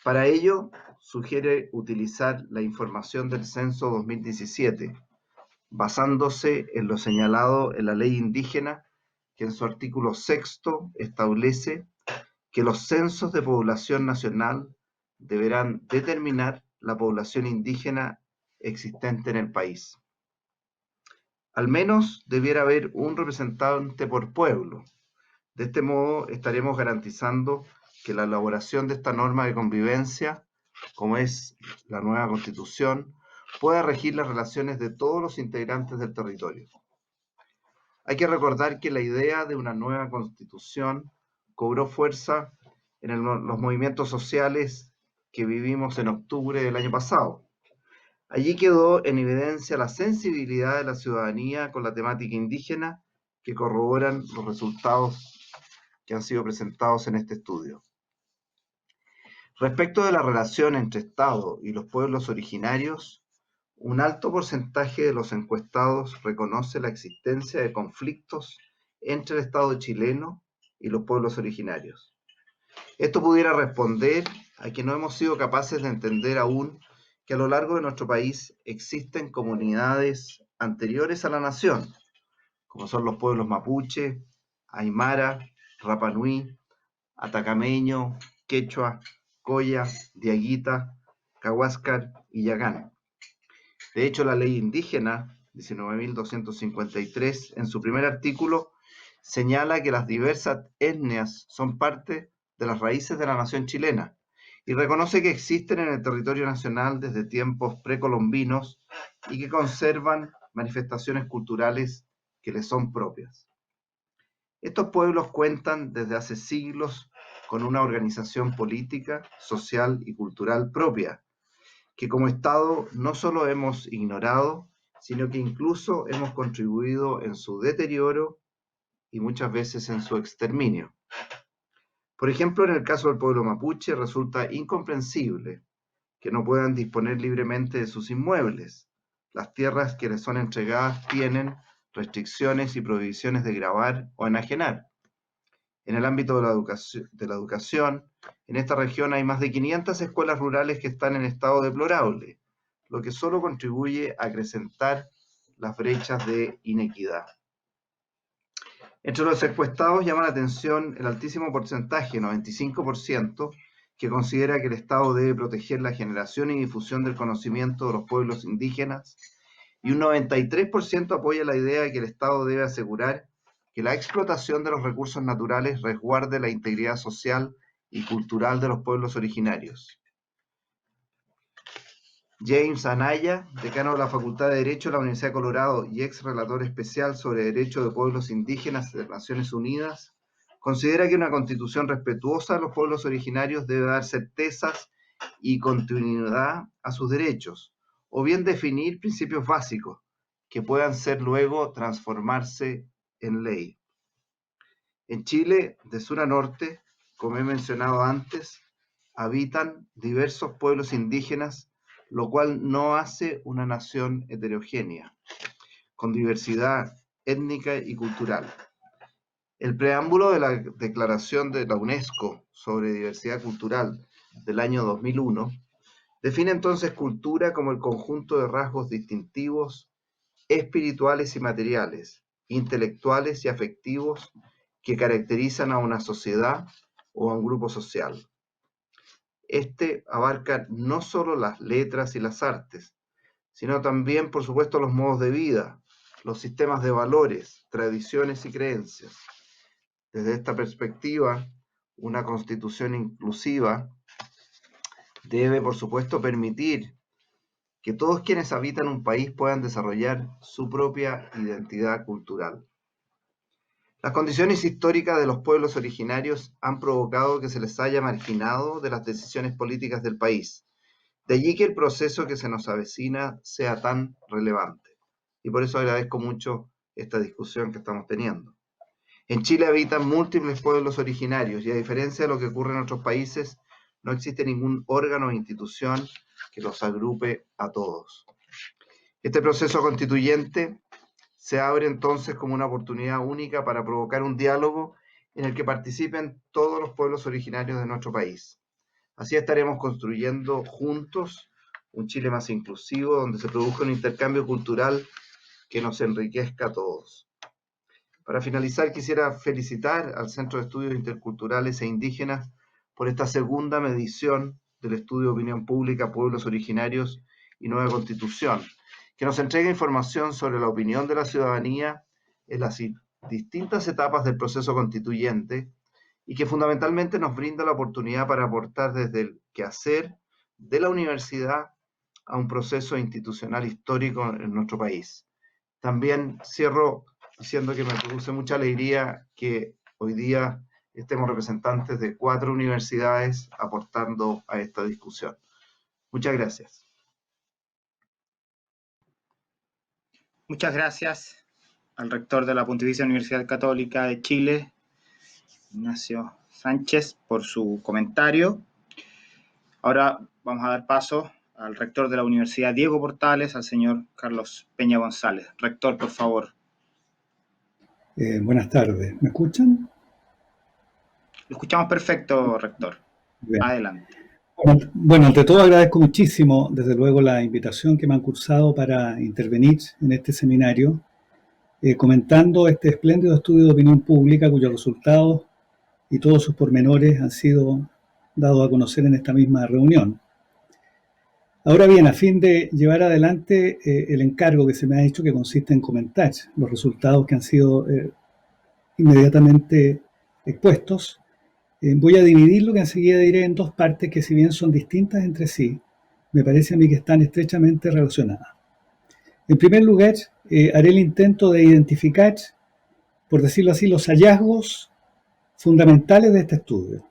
Para ello, sugiere utilizar la información del Censo 2017, basándose en lo señalado en la ley indígena, que en su artículo 6º establece que los censos de población nacional deberán determinar la población indígena existente en el país. Al menos debiera haber un representante por pueblo. De este modo estaremos garantizando que la elaboración de esta norma de convivencia, como es la nueva Constitución, pueda regir las relaciones de todos los integrantes del territorio. Hay que recordar que la idea de una nueva Constitución cobró fuerza en los movimientos sociales que vivimos en octubre del año pasado. Allí quedó en evidencia la sensibilidad de la ciudadanía con la temática indígena, que corroboran los resultados que han sido presentados en este estudio. Respecto de la relación entre Estado y los pueblos originarios, un alto porcentaje de los encuestados reconoce la existencia de conflictos entre el Estado chileno y los pueblos originarios. Esto pudiera responder a que no hemos sido capaces de entender aún que a lo largo de nuestro país existen comunidades anteriores a la nación, como son los pueblos mapuche, aymara, Rapa Nui, atacameño, quechua, coya, diaguita, cahuáscar y yagán. De hecho, la ley indígena 19.253, en su primer artículo, señala que las diversas etnias son parte de las raíces de la nación chilena y reconoce que existen en el territorio nacional desde tiempos precolombinos y que conservan manifestaciones culturales que les son propias. Estos pueblos cuentan desde hace siglos con una organización política, social y cultural propia, que como Estado no solo hemos ignorado, sino que incluso hemos contribuido en su deterioro y muchas veces en su exterminio. Por ejemplo, en el caso del pueblo mapuche resulta incomprensible que no puedan disponer libremente de sus inmuebles. Las tierras que les son entregadas tienen restricciones y prohibiciones de grabar o enajenar. En el ámbito de la educación, en esta región hay más de 500 escuelas rurales que están en estado deplorable, lo que solo contribuye a acrecentar las brechas de inequidad. Entre los encuestados llama la atención el altísimo porcentaje, 95%, que considera que el Estado debe proteger la generación y difusión del conocimiento de los pueblos indígenas, y un 93% apoya la idea de que el Estado debe asegurar que la explotación de los recursos naturales resguarde la integridad social y cultural de los pueblos originarios. James Anaya, decano de la Facultad de Derecho de la Universidad de Colorado y ex relator especial sobre Derecho de Pueblos Indígenas de Naciones Unidas, considera que una constitución respetuosa de los pueblos originarios debe dar certezas y continuidad a sus derechos, o bien definir principios básicos que puedan ser luego transformarse en ley. En Chile, de sur a norte, como he mencionado antes, habitan diversos pueblos indígenas, lo cual no hace una nación heterogénea, con diversidad étnica y cultural. El preámbulo de la Declaración de la UNESCO sobre Diversidad Cultural del año 2001 define entonces cultura como el conjunto de rasgos distintivos, espirituales y materiales, intelectuales y afectivos que caracterizan a una sociedad o a un grupo social. Este abarca no solo las letras y las artes, sino también, por supuesto, los modos de vida, los sistemas de valores, tradiciones y creencias. Desde esta perspectiva, una constitución inclusiva debe, por supuesto, permitir que todos quienes habitan un país puedan desarrollar su propia identidad cultural. Las condiciones históricas de los pueblos originarios han provocado que se les haya marginado de las decisiones políticas del país. De allí que el proceso que se nos avecina sea tan relevante. Y por eso agradezco mucho esta discusión que estamos teniendo. En Chile habitan múltiples pueblos originarios y a diferencia de lo que ocurre en otros países, no existe ningún órgano o institución que los agrupe a todos. Este proceso constituyente se abre entonces como una oportunidad única para provocar un diálogo en el que participen todos los pueblos originarios de nuestro país. Así estaremos construyendo juntos un Chile más inclusivo, donde se produzca un intercambio cultural que nos enriquezca a todos. Para finalizar, quisiera felicitar al Centro de Estudios Interculturales e Indígenas por esta segunda medición del estudio de opinión pública Pueblos Originarios y Nueva Constitución, que nos entrega información sobre la opinión de la ciudadanía en las distintas etapas del proceso constituyente y que fundamentalmente nos brinda la oportunidad para aportar desde el quehacer de la universidad a un proceso institucional histórico en nuestro país. También cierro diciendo que me produce mucha alegría que hoy día estemos representantes de 4 universidades aportando a esta discusión. Muchas gracias. Muchas gracias al rector de la Pontificia Universidad Católica de Chile, Ignacio Sánchez, por su comentario. Ahora vamos a dar paso al rector de la Universidad Diego Portales, al señor Carlos Peña González. Rector, por favor. Buenas tardes. ¿Me escuchan? Lo escuchamos perfecto, rector. Bien. Adelante. Bueno, ante todo agradezco muchísimo, desde luego, la invitación que me han cursado para intervenir en este seminario, comentando este espléndido estudio de opinión pública cuyos resultados y todos sus pormenores han sido dados a conocer en esta misma reunión. Ahora bien, a fin de llevar adelante el encargo que se me ha hecho, que consiste en comentar los resultados que han sido inmediatamente expuestos, voy a dividir lo que enseguida diré en 2 partes que, si bien son distintas entre sí, me parece a mí que están estrechamente relacionadas. En primer lugar, haré el intento de identificar, por decirlo así, los hallazgos fundamentales de este estudio.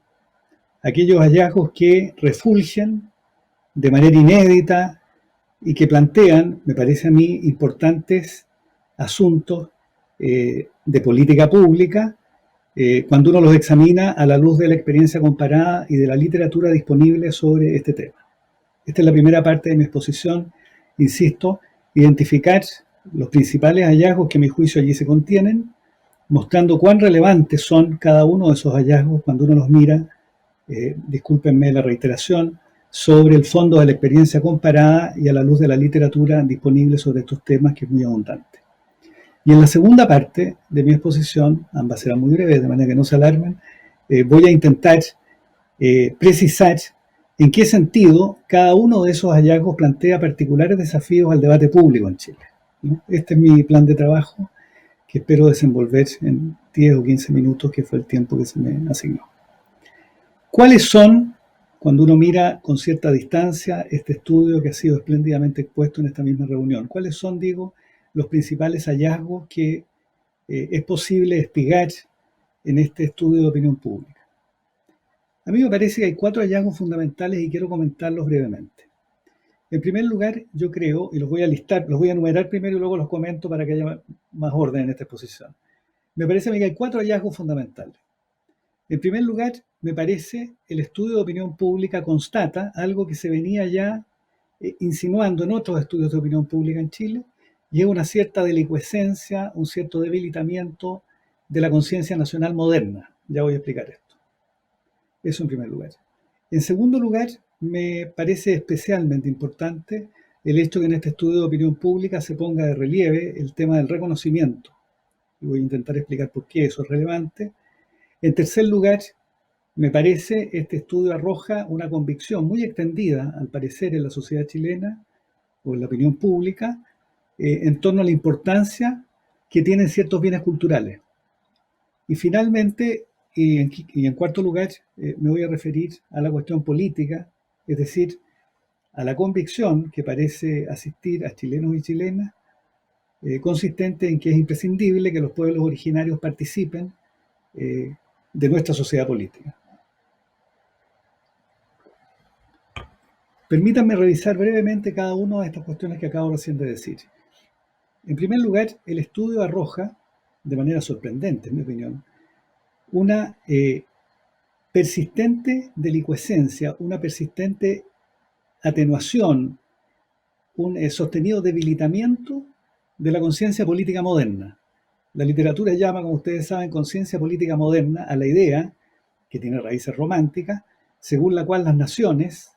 Aquellos hallazgos que refulgen de manera inédita y que plantean, me parece a mí, importantes asuntos de política pública cuando uno los examina a la luz de la experiencia comparada y de la literatura disponible sobre este tema. Esta es la primera parte de mi exposición, insisto, identificar los principales hallazgos que a mi juicio allí se contienen, mostrando cuán relevantes son cada uno de esos hallazgos cuando uno los mira, discúlpenme la reiteración, sobre el fondo de la experiencia comparada y a la luz de la literatura disponible sobre estos temas, que es muy abundante. Y en la segunda parte de mi exposición, ambas serán muy breves, de manera que no se alarmen, voy a intentar precisar en qué sentido cada uno de esos hallazgos plantea particulares desafíos al debate público en Chile, ¿no? Este es mi plan de trabajo, que espero desenvolver en 10 o 15 minutos, que fue el tiempo que se me asignó. ¿Cuáles son, cuando uno mira con cierta distancia este estudio que ha sido espléndidamente expuesto en esta misma reunión, cuáles son, digo, los principales hallazgos que es posible espigar en este estudio de opinión pública? A mí me parece que hay 4 hallazgos fundamentales y quiero comentarlos brevemente. En primer lugar, yo creo, y los voy a listar, los voy a enumerar primero y luego los comento para que haya más orden en esta exposición. Me parece a mí que hay 4 hallazgos fundamentales. En primer lugar, me parece el estudio de opinión pública constata algo que se venía ya insinuando en otros estudios de opinión pública en Chile, y es una cierta delicuescencia, un cierto debilitamiento de la conciencia nacional moderna. Ya voy a explicar esto. Eso en primer lugar. En segundo lugar, me parece especialmente importante el hecho que en este estudio de opinión pública se ponga de relieve el tema del reconocimiento. Y voy a intentar explicar por qué eso es relevante. En tercer lugar, me parece este estudio arroja una convicción muy extendida, al parecer, en la sociedad chilena o en la opinión pública, en torno a la importancia que tienen ciertos bienes culturales. Y finalmente, y en cuarto lugar, me voy a referir a la cuestión política, es decir, a la convicción que parece asistir a chilenos y chilenas, consistente en que es imprescindible que los pueblos originarios participen de nuestra sociedad política. Permítanme revisar brevemente cada una de estas cuestiones que acabo recién de decir. En primer lugar, el estudio arroja, de manera sorprendente, en mi opinión, una persistente delicuescencia, una persistente atenuación, un sostenido debilitamiento de la conciencia política moderna. La literatura llama, como ustedes saben, conciencia política moderna a la idea, que tiene raíces románticas, según la cual las naciones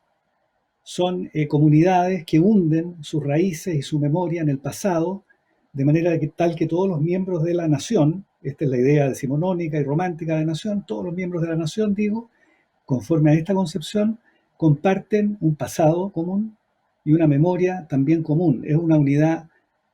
son comunidades que hunden sus raíces y su memoria en el pasado, de manera tal que todos los miembros de la nación, esta es la idea decimonónica y romántica de nación, todos los miembros de la nación, digo, conforme a esta concepción, comparten un pasado común y una memoria también común. Es una unidad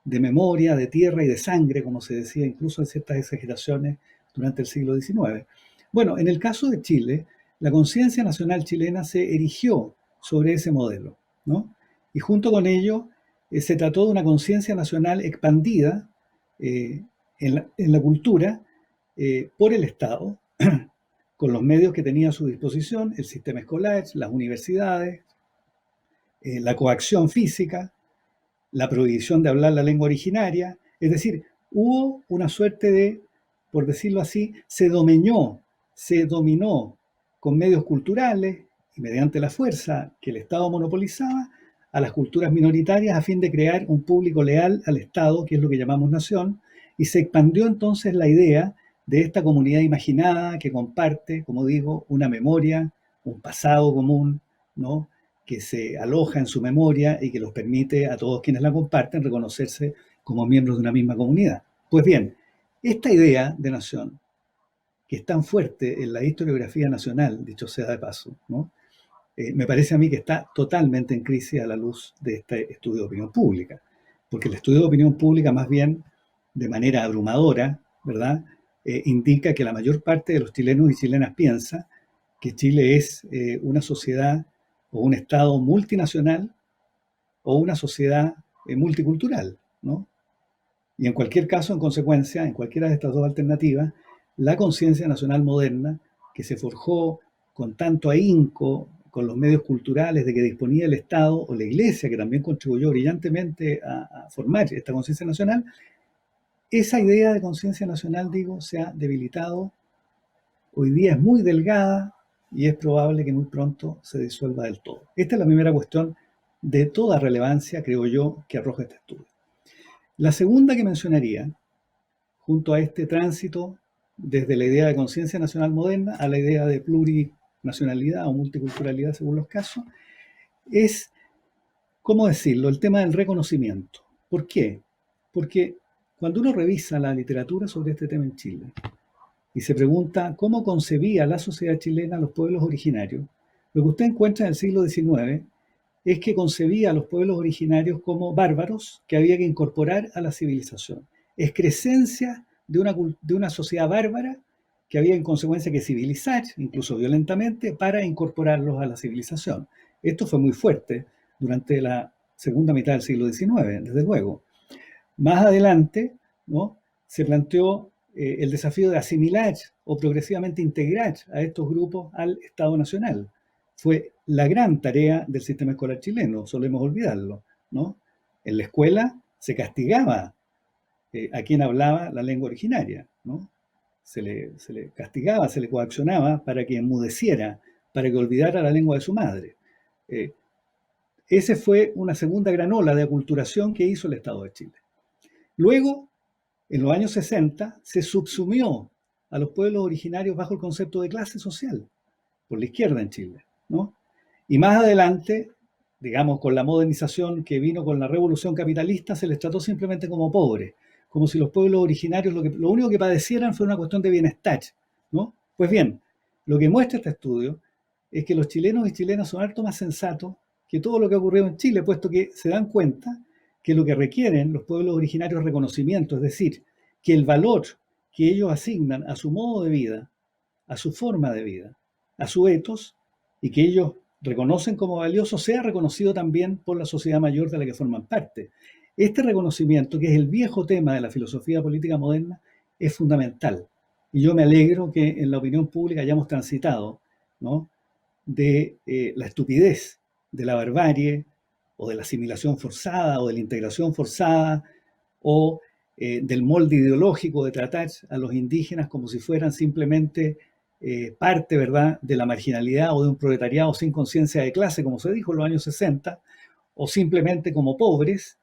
de memoria, de tierra y de sangre, como se decía incluso en ciertas exageraciones durante el siglo XIX. Bueno, en el caso de Chile, la conciencia nacional chilena se erigió sobre ese modelo, ¿no? Y junto con ello se trató de una conciencia nacional expandida en la cultura por el Estado, con los medios que tenía a su disposición, el sistema escolar, las universidades, la coacción física, la prohibición de hablar la lengua originaria. Es decir, hubo una suerte de, por decirlo así, se dominó con medios culturales y mediante la fuerza que el Estado monopolizaba a las culturas minoritarias a fin de crear un público leal al Estado, que es lo que llamamos nación, y se expandió entonces la idea de esta comunidad imaginada que comparte, como digo, una memoria, un pasado común, ¿no?, que se aloja en su memoria y que los permite a todos quienes la comparten reconocerse como miembros de una misma comunidad. Pues bien, esta idea de nación, que es tan fuerte en la historiografía nacional, dicho sea de paso, ¿no?, me parece a mí que está totalmente en crisis a la luz de este estudio de opinión pública, porque el estudio de opinión pública más bien, de manera abrumadora, ¿verdad?, indica que la mayor parte de los chilenos y chilenas piensa que Chile es una sociedad o un Estado multinacional o una sociedad multicultural, ¿no? Y en cualquier caso, en consecuencia, en cualquiera de estas dos alternativas, la conciencia nacional moderna, que se forjó con tanto ahínco, con los medios culturales de que disponía el Estado o la Iglesia, que también contribuyó brillantemente a formar esta conciencia nacional, esa idea de conciencia nacional, digo, se ha debilitado. Hoy día es muy delgada y es probable que muy pronto se disuelva del todo. Esta es la primera cuestión de toda relevancia, creo yo, que arroja este estudio. La segunda que mencionaría, junto a este tránsito desde la idea de conciencia nacional moderna a la idea de plurinacionalidad o multiculturalidad según los casos, es, ¿cómo decirlo?, el tema del reconocimiento. ¿Por qué? Porque cuando uno revisa la literatura sobre este tema en Chile y se pregunta cómo concebía la sociedad chilena a los pueblos originarios, lo que usted encuentra en el siglo XIX es que concebía a los pueblos originarios como bárbaros que había que incorporar a la civilización. Excrescencia de una sociedad bárbara que había en consecuencia que civilizar, incluso violentamente, para incorporarlos a la civilización. Esto fue muy fuerte durante la segunda mitad del siglo XIX, desde luego. Más adelante, ¿no?, se planteó el desafío de asimilar o progresivamente integrar a estos grupos al Estado Nacional. Fue la gran tarea del sistema escolar chileno, solemos olvidarlo, ¿no? En la escuela se castigaba a quien hablaba la lengua originaria, ¿no? Se le castigaba, se le coaccionaba para que enmudeciera, para que olvidara la lengua de su madre. Esa fue una segunda gran ola de aculturación que hizo el Estado de Chile. Luego, en los años 60, se subsumió a los pueblos originarios bajo el concepto de clase social, por la izquierda en Chile, ¿no? Y más adelante, digamos, con la modernización que vino con la revolución capitalista, se les trató simplemente como pobres, como si los pueblos originarios lo único que padecieran fuera una cuestión de bienestar, ¿no? Pues bien, lo que muestra este estudio es que los chilenos y chilenas son harto más sensatos que todo lo que ha ocurrido en Chile, puesto que se dan cuenta que lo que requieren los pueblos originarios es reconocimiento, es decir, que el valor que ellos asignan a su modo de vida, a su forma de vida, a su ethos, y que ellos reconocen como valioso, sea reconocido también por la sociedad mayor de la que forman parte. Este reconocimiento, que es el viejo tema de la filosofía política moderna, es fundamental. Y yo me alegro que en la opinión pública hayamos transitado, ¿no?, de la estupidez, de la barbarie, o de la asimilación forzada, o de la integración forzada, o del molde ideológico de tratar a los indígenas como si fueran simplemente parte, ¿verdad?, de la marginalidad o de un proletariado sin conciencia de clase, como se dijo en los años 60, o simplemente como pobres,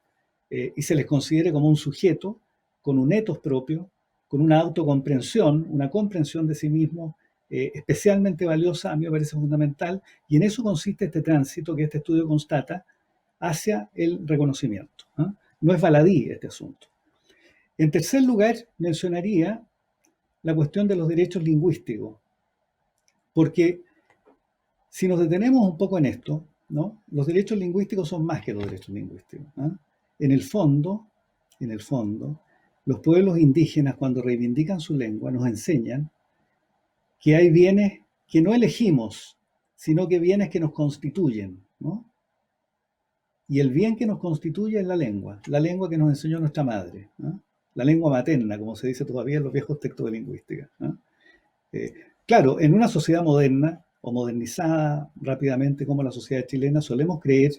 y se les considere como un sujeto con un ethos propio, con una autocomprensión, una comprensión de sí mismo especialmente valiosa, a mí me parece fundamental, y en eso consiste este tránsito que este estudio constata hacia el reconocimiento. No es baladí este asunto. En tercer lugar, mencionaría la cuestión de los derechos lingüísticos, porque si nos detenemos un poco en esto, ¿no? Los derechos lingüísticos son más que los derechos lingüísticos. En el fondo, los pueblos indígenas, cuando reivindican su lengua, nos enseñan que hay bienes que no elegimos, sino que bienes que nos constituyen, ¿no? Y el bien que nos constituye es la lengua que nos enseñó nuestra madre, ¿no? La lengua materna, como se dice todavía en los viejos textos de lingüística, ¿no? Claro, en una sociedad moderna o modernizada rápidamente como la sociedad chilena, solemos creer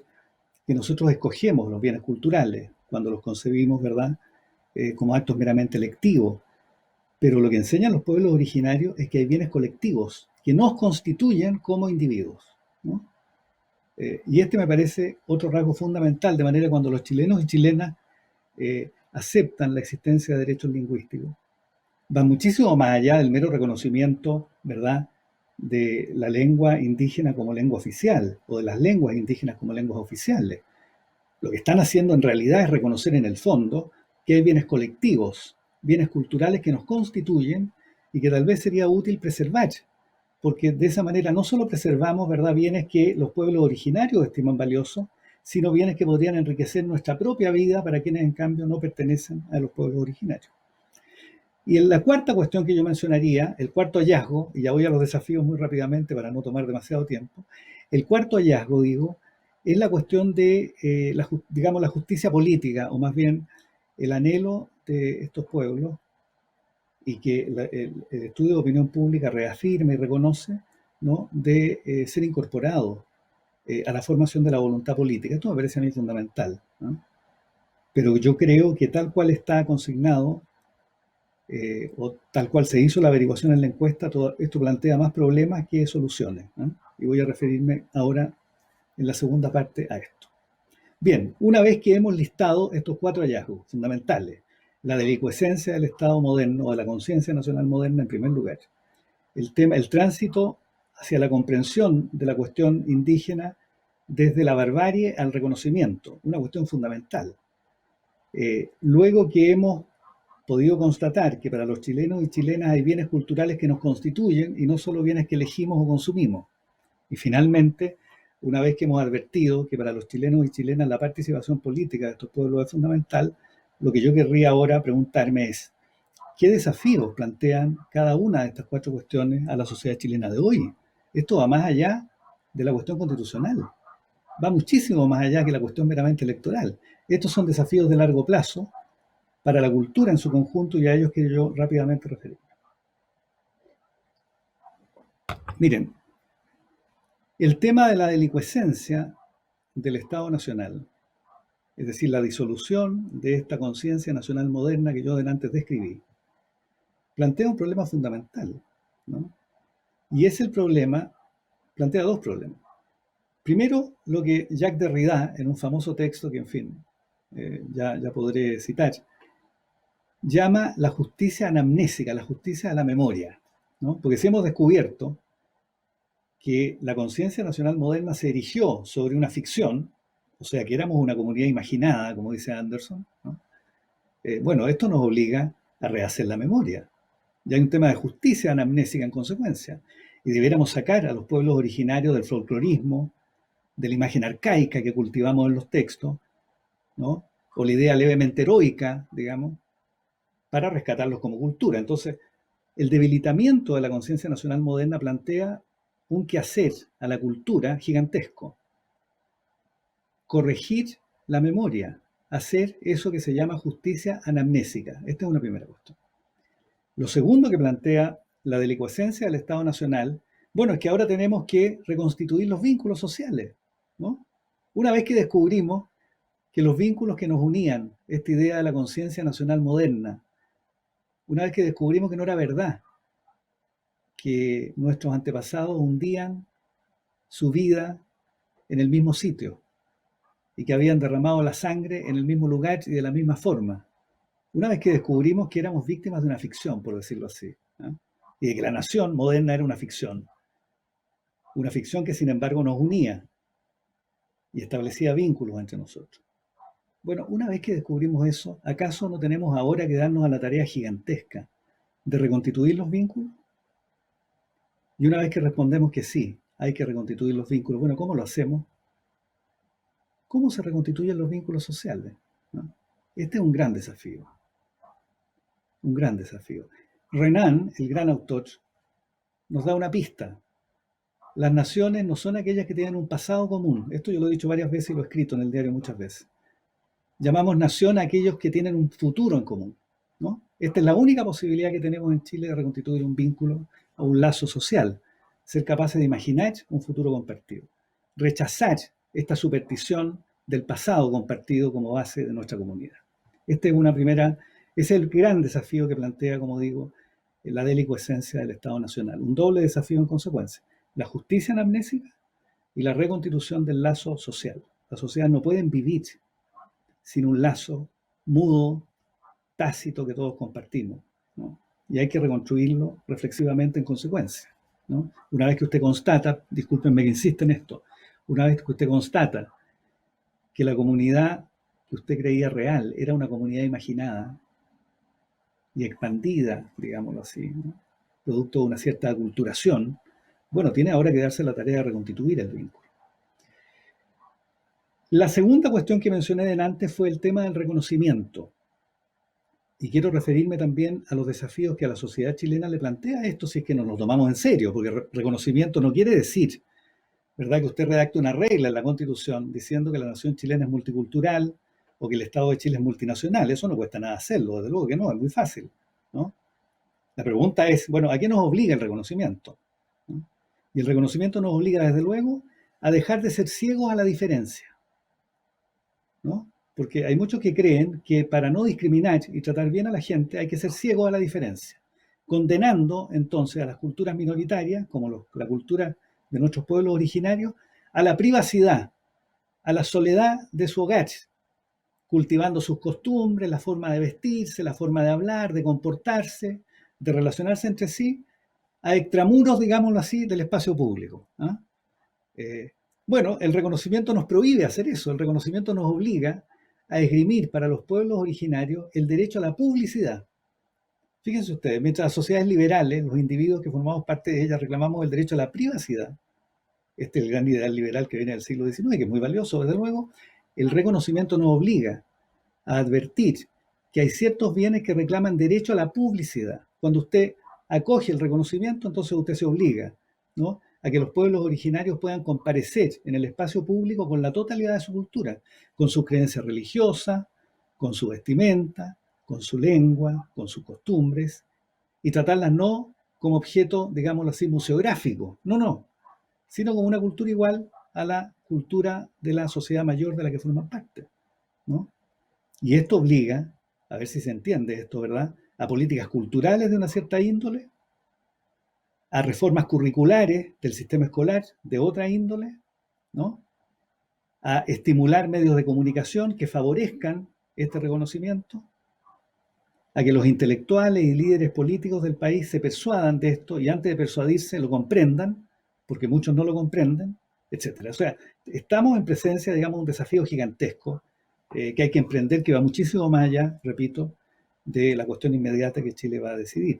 que nosotros escogemos los bienes culturales cuando los concebimos, ¿verdad?, como actos meramente electivos. Pero lo que enseñan los pueblos originarios es que hay bienes colectivos que nos constituyen como individuos, ¿no? Y este me parece otro rasgo fundamental, de manera que cuando los chilenos y chilenas aceptan la existencia de derechos lingüísticos, va muchísimo más allá del mero reconocimiento, ¿verdad?, de la lengua indígena como lengua oficial o de las lenguas indígenas como lenguas oficiales. Lo que están haciendo en realidad es reconocer en el fondo que hay bienes colectivos, bienes culturales que nos constituyen y que tal vez sería útil preservar, porque de esa manera no solo preservamos, ¿verdad?, bienes que los pueblos originarios estiman valiosos, sino bienes que podrían enriquecer nuestra propia vida para quienes en cambio no pertenecen a los pueblos originarios. Y en la cuarta cuestión que yo mencionaría, el cuarto hallazgo, y ya voy a los desafíos muy rápidamente para no tomar demasiado tiempo, el cuarto hallazgo, digo, es la cuestión de, la justicia política, o más bien el anhelo de estos pueblos, y que el estudio de opinión pública reafirma y reconoce, ¿no?, de ser incorporado a la formación de la voluntad política. Esto me parece a mí fundamental, ¿no? Pero yo creo que tal cual está consignado, o tal cual se hizo la averiguación en la encuesta, todo esto plantea más problemas que soluciones, ¿no? Y voy a referirme ahora en la segunda parte a esto. Bien, una vez que hemos listado estos cuatro hallazgos fundamentales, la delicuescencia del Estado moderno o de la conciencia nacional moderna en primer lugar, el tránsito hacia la comprensión de la cuestión indígena desde la barbarie al reconocimiento, una cuestión fundamental. Luego que hemos podido constatar que para los chilenos y chilenas hay bienes culturales que nos constituyen y no solo bienes que elegimos o consumimos. Y finalmente, una vez que hemos advertido que para los chilenos y chilenas la participación política de estos pueblos es fundamental, lo que yo querría ahora preguntarme es, ¿qué desafíos plantean cada una de estas cuatro cuestiones a la sociedad chilena de hoy? Esto va más allá de la cuestión constitucional, va muchísimo más allá que la cuestión meramente electoral. Estos son desafíos de largo plazo para la cultura en su conjunto, y a ellos quiero yo rápidamente referirme. Miren, el tema de la delicuescencia del Estado Nacional, es decir, la disolución de esta conciencia nacional moderna que yo delante describí, plantea un problema fundamental, ¿no? Y es el problema, plantea dos problemas. Primero, lo que Jacques Derrida, en un famoso texto que, en fin, ya podré citar, llama la justicia anamnésica, la justicia de la memoria, ¿no? Porque si hemos descubierto que la conciencia nacional moderna se erigió sobre una ficción, o sea, que éramos una comunidad imaginada, como dice Anderson, ¿no? Bueno, esto nos obliga a rehacer la memoria. Y hay un tema de justicia anamnésica en consecuencia. Y debiéramos sacar a los pueblos originarios del folclorismo, de la imagen arcaica que cultivamos en los textos, ¿no?, o la idea levemente heroica, digamos, para rescatarlos como cultura. Entonces, el debilitamiento de la conciencia nacional moderna plantea un quehacer a la cultura gigantesco. Corregir la memoria, hacer eso que se llama justicia anamnésica. Esta es una primera cuestión. Lo segundo que plantea la delicuescencia del Estado Nacional, bueno, es que ahora tenemos que reconstituir los vínculos sociales, ¿no? Una vez que descubrimos que los vínculos que nos unían, esta idea de la conciencia nacional moderna, una vez que descubrimos que no era verdad, que nuestros antepasados hundían su vida en el mismo sitio y que habían derramado la sangre en el mismo lugar y de la misma forma. Una vez que descubrimos que éramos víctimas de una ficción, por decirlo así, ¿no?, y de que la nación moderna era una ficción que sin embargo nos unía y establecía vínculos entre nosotros. Bueno, una vez que descubrimos eso, ¿acaso no tenemos ahora que darnos a la tarea gigantesca de reconstituir los vínculos? Y una vez que respondemos que sí, hay que reconstituir los vínculos, bueno, ¿cómo lo hacemos? ¿Cómo se reconstituyen los vínculos sociales? ¿No? Este es un gran desafío. Un gran desafío. Renan, el gran autor, nos da una pista. Las naciones no son aquellas que tienen un pasado común. Esto yo lo he dicho varias veces y lo he escrito en el diario muchas veces. Llamamos nación a aquellos que tienen un futuro en común, ¿no? Esta es la única posibilidad que tenemos en Chile de reconstituir un vínculo o un lazo social. Ser capaces de imaginar un futuro compartido. Rechazar esta superstición del pasado compartido como base de nuestra comunidad. Esta es el gran desafío que plantea, como digo, la delicuescencia del Estado Nacional. Un doble desafío en consecuencia. La justicia anamnésica y la reconstitución del lazo social. Las sociedades no pueden vivir sin un lazo mudo, tácito que todos compartimos, ¿no? Y hay que reconstruirlo reflexivamente en consecuencia, ¿no? Una vez que usted constata, discúlpenme que insiste en esto, una vez que usted constata que la comunidad que usted creía real era una comunidad imaginada y expandida, digámoslo así, ¿no? Producto de una cierta aculturación, bueno, tiene ahora que darse la tarea de reconstituir el vínculo. La segunda cuestión que mencioné delante fue el tema del reconocimiento. Y quiero referirme también a los desafíos que a la sociedad chilena le plantea esto, si es que nos lo tomamos en serio, porque reconocimiento no quiere decir, ¿verdad?, que usted redacte una regla en la Constitución diciendo que la nación chilena es multicultural o que el Estado de Chile es multinacional. Eso no cuesta nada hacerlo, desde luego que no, es muy fácil, ¿no? La pregunta es, bueno, ¿a qué nos obliga el reconocimiento? ¿No? Y el reconocimiento nos obliga, desde luego, a dejar de ser ciegos a la diferencia, ¿no? Porque hay muchos que creen que para no discriminar y tratar bien a la gente hay que ser ciegos a la diferencia, condenando entonces a las culturas minoritarias, como la cultura de nuestros pueblos originarios, a la privacidad, a la soledad de su hogar, cultivando sus costumbres, la forma de vestirse, la forma de hablar, de comportarse, de relacionarse entre sí, a extramuros, digámoslo así, del espacio público, ¿ah? Bueno, el reconocimiento nos prohíbe hacer eso, el reconocimiento nos obliga a esgrimir para los pueblos originarios el derecho a la publicidad. Fíjense ustedes, mientras las sociedades liberales, los individuos que formamos parte de ellas, reclamamos el derecho a la privacidad, este es el gran ideal liberal que viene del siglo XIX, que es muy valioso, desde luego, el reconocimiento nos obliga a advertir que hay ciertos bienes que reclaman derecho a la publicidad. Cuando usted acoge el reconocimiento, entonces usted se obliga, ¿no?, a que los pueblos originarios puedan comparecer en el espacio público con la totalidad de su cultura, con sus creencias religiosas, con su vestimenta, con su lengua, con sus costumbres, y tratarlas no como objeto, digámoslo así, museográfico, no, sino como una cultura igual a la cultura de la sociedad mayor de la que forman parte, ¿no? Y esto obliga, a ver si se entiende esto, ¿verdad?, a políticas culturales de una cierta índole, a reformas curriculares del sistema escolar de otra índole, ¿no?, a estimular medios de comunicación que favorezcan este reconocimiento, a que los intelectuales y líderes políticos del país se persuadan de esto y antes de persuadirse lo comprendan, porque muchos no lo comprenden, etc. O sea, estamos en presencia, digamos, de un desafío gigantesco que hay que emprender, que va muchísimo más allá, repito, de la cuestión inmediata que Chile va a decidir.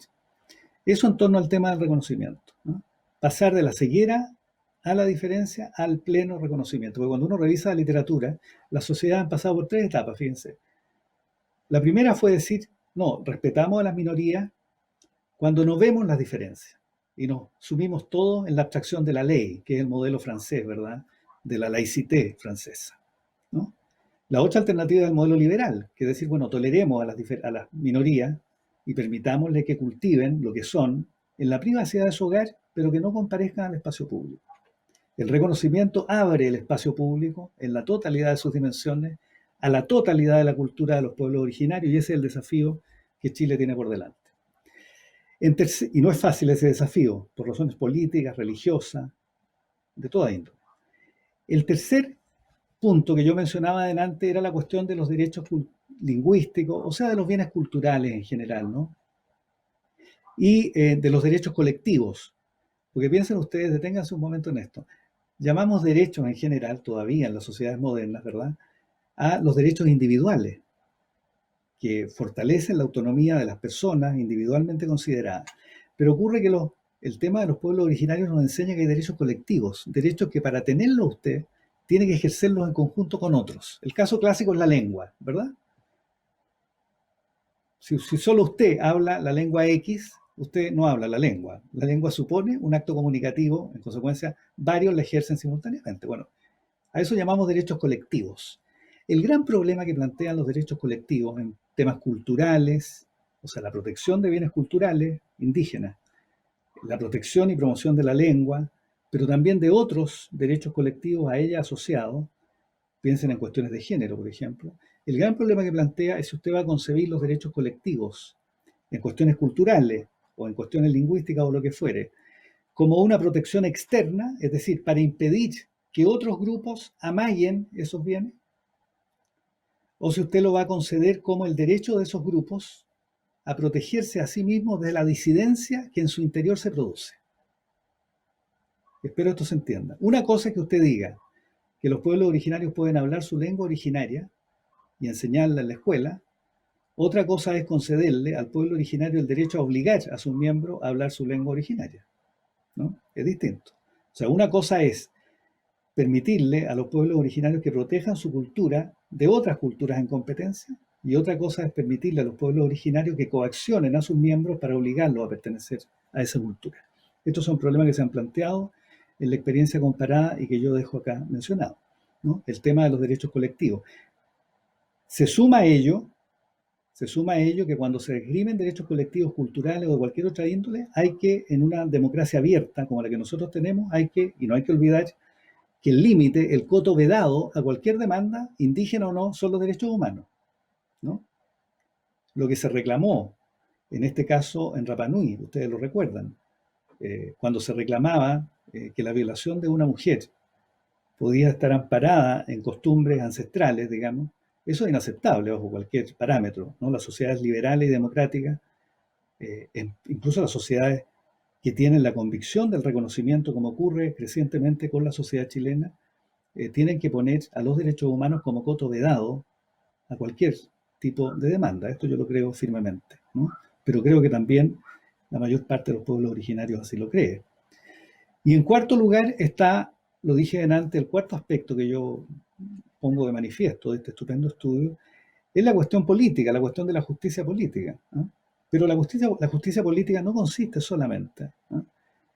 Eso en torno al tema del reconocimiento, ¿no? Pasar de la ceguera a la diferencia al pleno reconocimiento. Porque cuando uno revisa la literatura, las sociedades han pasado por 3 etapas, fíjense. La primera fue decir, no, respetamos a las minorías cuando no vemos las diferencias y nos sumimos todo en la abstracción de la ley, que es el modelo francés, ¿verdad?, de la laïcité francesa, ¿no? La otra alternativa es el modelo liberal, que es decir, bueno, toleremos a las minorías y permitámosle que cultiven lo que son en la privacidad de su hogar, pero que no comparezcan al espacio público. El reconocimiento abre el espacio público en la totalidad de sus dimensiones a la totalidad de la cultura de los pueblos originarios, y ese es el desafío que Chile tiene por delante. Y no es fácil ese desafío, por razones políticas, religiosas, de toda índole. El tercer punto que yo mencionaba adelante era la cuestión de los derechos lingüísticos, o sea, de los bienes culturales en general, ¿no? y de los derechos colectivos. Porque piensen ustedes, deténganse un momento en esto. Llamamos derechos en general, todavía en las sociedades modernas, ¿verdad?, a los derechos individuales, que fortalecen la autonomía de las personas individualmente consideradas. Pero ocurre que el tema de los pueblos originarios nos enseña que hay derechos colectivos, derechos que para tenerlos usted tiene que ejercerlos en conjunto con otros. El caso clásico es la lengua, ¿verdad? Si solo usted habla la lengua X, usted no habla la lengua. La lengua supone un acto comunicativo, en consecuencia, varios la ejercen simultáneamente. Bueno, a eso llamamos derechos colectivos. El gran problema que plantean los derechos colectivos en temas culturales, o sea, la protección de bienes culturales indígenas, la protección y promoción de la lengua, pero también de otros derechos colectivos a ella asociados, piensen en cuestiones de género, por ejemplo. El gran problema que plantea es si usted va a concebir los derechos colectivos en cuestiones culturales o en cuestiones lingüísticas o lo que fuere, como una protección externa, es decir, para impedir que otros grupos amaguen esos bienes, o si usted lo va a conceder como el derecho de esos grupos a protegerse a sí mismos de la disidencia que en su interior se produce. Espero esto se entienda. Una cosa es que usted diga que los pueblos originarios pueden hablar su lengua originaria y enseñarla en la escuela. Otra cosa es concederle al pueblo originario el derecho a obligar a sus miembros a hablar su lengua originaria, ¿no? Es distinto. O sea, una cosa es permitirle a los pueblos originarios que protejan su cultura de otras culturas en competencia, y otra cosa es permitirle a los pueblos originarios que coaccionen a sus miembros para obligarlos a pertenecer a esa cultura. Estos son problemas que se han planteado en la experiencia comparada y que yo dejo acá mencionado, ¿no? El tema de los derechos colectivos. Se suma a ello que cuando se esgrimen derechos colectivos culturales o de cualquier otra índole, hay que, en una democracia abierta como la que nosotros tenemos, y no hay que olvidar que el límite, el coto vedado a cualquier demanda, indígena o no, son los derechos humanos, ¿no? Lo que se reclamó, en este caso en Rapa Nui, ustedes lo recuerdan, cuando se reclamaba que la violación de una mujer podía estar amparada en costumbres ancestrales, digamos, eso es inaceptable bajo cualquier parámetro, ¿no? Las sociedades liberales y democráticas, incluso las sociedades que tienen la convicción del reconocimiento, como ocurre crecientemente con la sociedad chilena, tienen que poner a los derechos humanos como coto vedado a cualquier tipo de demanda. Esto yo lo creo firmemente, ¿no? Pero creo que también la mayor parte de los pueblos originarios así lo cree. Y en cuarto lugar está, lo dije antes, el cuarto aspecto que yo pongo de manifiesto de este estupendo estudio, es la cuestión política, la cuestión de la justicia política, ¿no? Pero la justicia política no consiste solamente, ¿no?,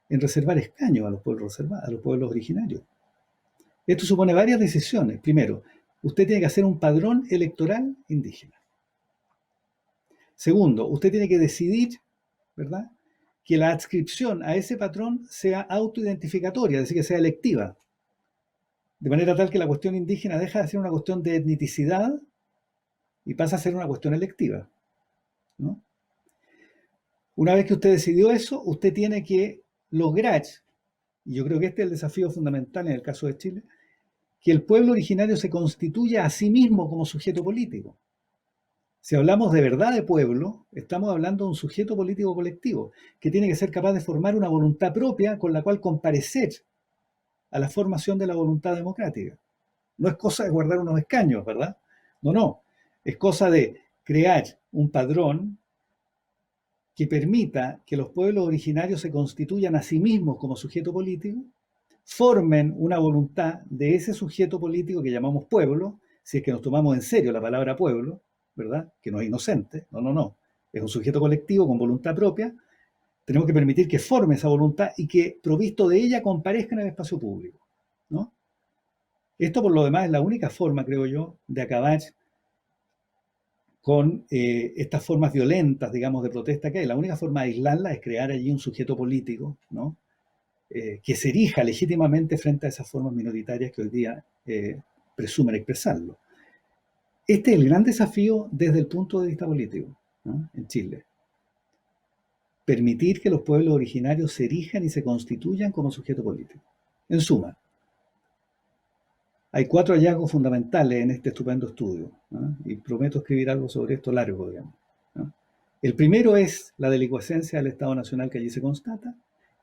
en reservar escaños a los pueblos originarios. Esto supone varias decisiones. Primero, usted tiene que hacer un padrón electoral indígena. Segundo, usted tiene que decidir, ¿verdad?, que la adscripción a ese patrón sea autoidentificatoria, es decir, que sea electiva, de manera tal que la cuestión indígena deja de ser una cuestión de etnicidad y pasa a ser una cuestión electiva, ¿no? Una vez que usted decidió eso, usted tiene que lograr, y yo creo que este es el desafío fundamental en el caso de Chile, que el pueblo originario se constituya a sí mismo como sujeto político. Si hablamos de verdad de pueblo, estamos hablando de un sujeto político colectivo que tiene que ser capaz de formar una voluntad propia con la cual comparecer a la formación de la voluntad democrática. No es cosa de guardar unos escaños, ¿verdad? No. Es cosa de crear un padrón que permita que los pueblos originarios se constituyan a sí mismos como sujeto político, formen una voluntad de ese sujeto político que llamamos pueblo, si es que nos tomamos en serio la palabra pueblo, ¿verdad?, que no es inocente, no, es un sujeto colectivo con voluntad propia. Tenemos que permitir que forme esa voluntad y que, provisto de ella, comparezca en el espacio público, ¿no? Esto, por lo demás, es la única forma, creo yo, de acabar con estas formas violentas, digamos, de protesta que hay. La única forma de aislarla es crear allí un sujeto político, ¿no?, que se erija legítimamente frente a esas formas minoritarias que hoy día presumen expresarlo. Este es el gran desafío desde el punto de vista político, ¿no?, en Chile. Permitir que los pueblos originarios se erijan y se constituyan como sujeto político. En suma, hay 4 hallazgos fundamentales en este estupendo estudio, ¿no?, y prometo escribir algo sobre esto largo, digamos, ¿no? El primero es la delicuescencia del Estado Nacional que allí se constata.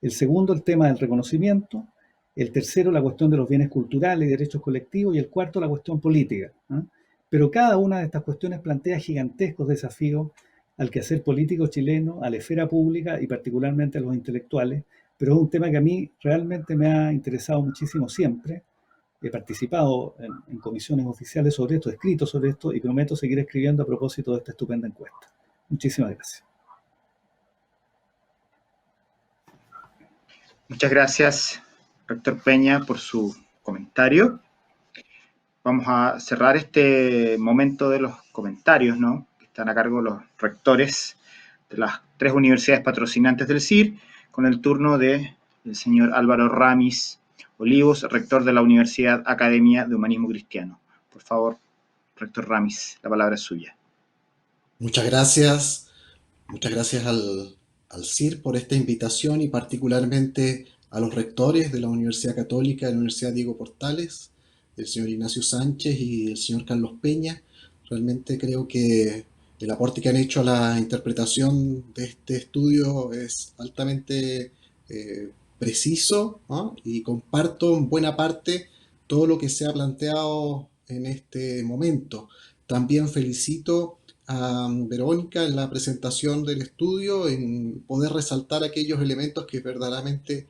El segundo, el tema del reconocimiento. El tercero, la cuestión de los bienes culturales y derechos colectivos. Y el cuarto, la cuestión política. Pero cada una de estas cuestiones plantea gigantescos desafíos al quehacer político chileno, a la esfera pública y particularmente a los intelectuales. Pero es un tema que a mí realmente me ha interesado muchísimo siempre. He participado en comisiones oficiales sobre esto, he escrito sobre esto y prometo seguir escribiendo a propósito de esta estupenda encuesta. Muchísimas gracias. Muchas gracias, rector Peña, por su comentario. Vamos a cerrar este momento de los comentarios, ¿no?, que están a cargo de los rectores de las 3 universidades patrocinantes del CIR, con el turno del señor Álvaro Ramis Olivos, rector de la Universidad Academia de Humanismo Cristiano. Por favor, rector Ramis, la palabra es suya. Muchas gracias al CIR por esta invitación y particularmente a los rectores de la Universidad Católica, de la Universidad Diego Portales, el señor Ignacio Sánchez y el señor Carlos Peña. Realmente creo que el aporte que han hecho a la interpretación de este estudio es altamente preciso, ¿no? Y comparto en buena parte todo lo que se ha planteado en este momento. También felicito a Verónica en la presentación del estudio, en poder resaltar aquellos elementos que verdaderamente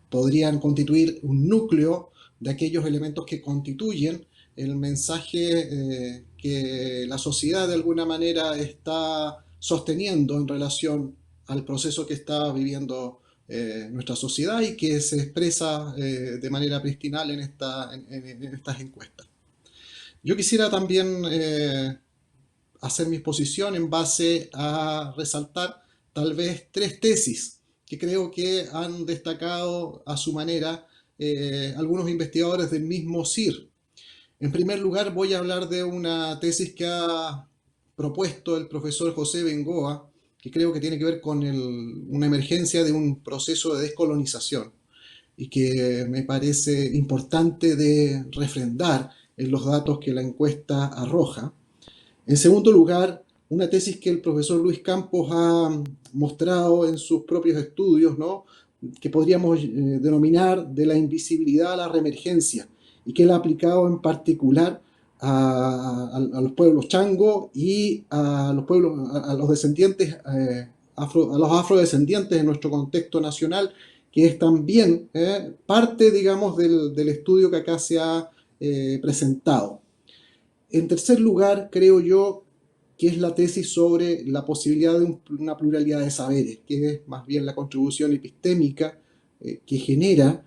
podrían constituir un núcleo de aquellos elementos que constituyen el mensaje que la sociedad de alguna manera está sosteniendo en relación al proceso que está viviendo nuestra sociedad y que se expresa de manera pristinal en estas encuestas. Yo quisiera también hacer mi exposición en base a resaltar tal vez 3 tesis que creo que han destacado a su manera algunos investigadores del mismo CIR. En primer lugar, voy a hablar de una tesis que ha propuesto el profesor José Bengoa, que creo que tiene que ver con una emergencia de un proceso de descolonización y que me parece importante de refrendar en los datos que la encuesta arroja. En segundo lugar, una tesis que el profesor Luis Campos ha mostrado en sus propios estudios, ¿no?, que podríamos denominar de la invisibilidad a la reemergencia, y que él ha aplicado en particular a los pueblos chango y a los descendientes, a los afrodescendientes en nuestro contexto nacional, que es también parte, digamos, del estudio que acá se ha presentado. En tercer lugar, creo yo que es la tesis sobre la posibilidad de una pluralidad de saberes, que es más bien la contribución epistémica que genera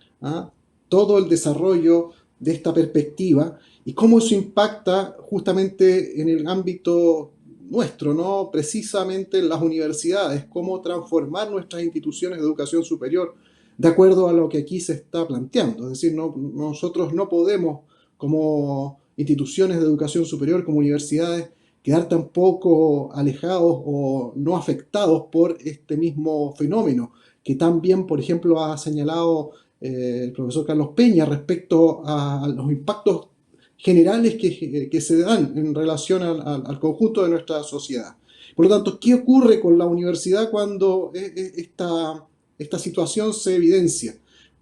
todo el desarrollo de esta perspectiva y cómo eso impacta justamente en el ámbito nuestro, ¿no?, precisamente en las universidades, cómo transformar nuestras instituciones de educación superior de acuerdo a lo que aquí se está planteando. Es decir, nosotros no podemos, como instituciones de educación superior, como universidades, quedar tampoco alejados o no afectados por este mismo fenómeno, que también, por ejemplo, ha señalado el profesor Carlos Peña respecto a los impactos generales que se dan en relación al conjunto de nuestra sociedad. Por lo tanto, ¿qué ocurre con la universidad cuando esta situación se evidencia?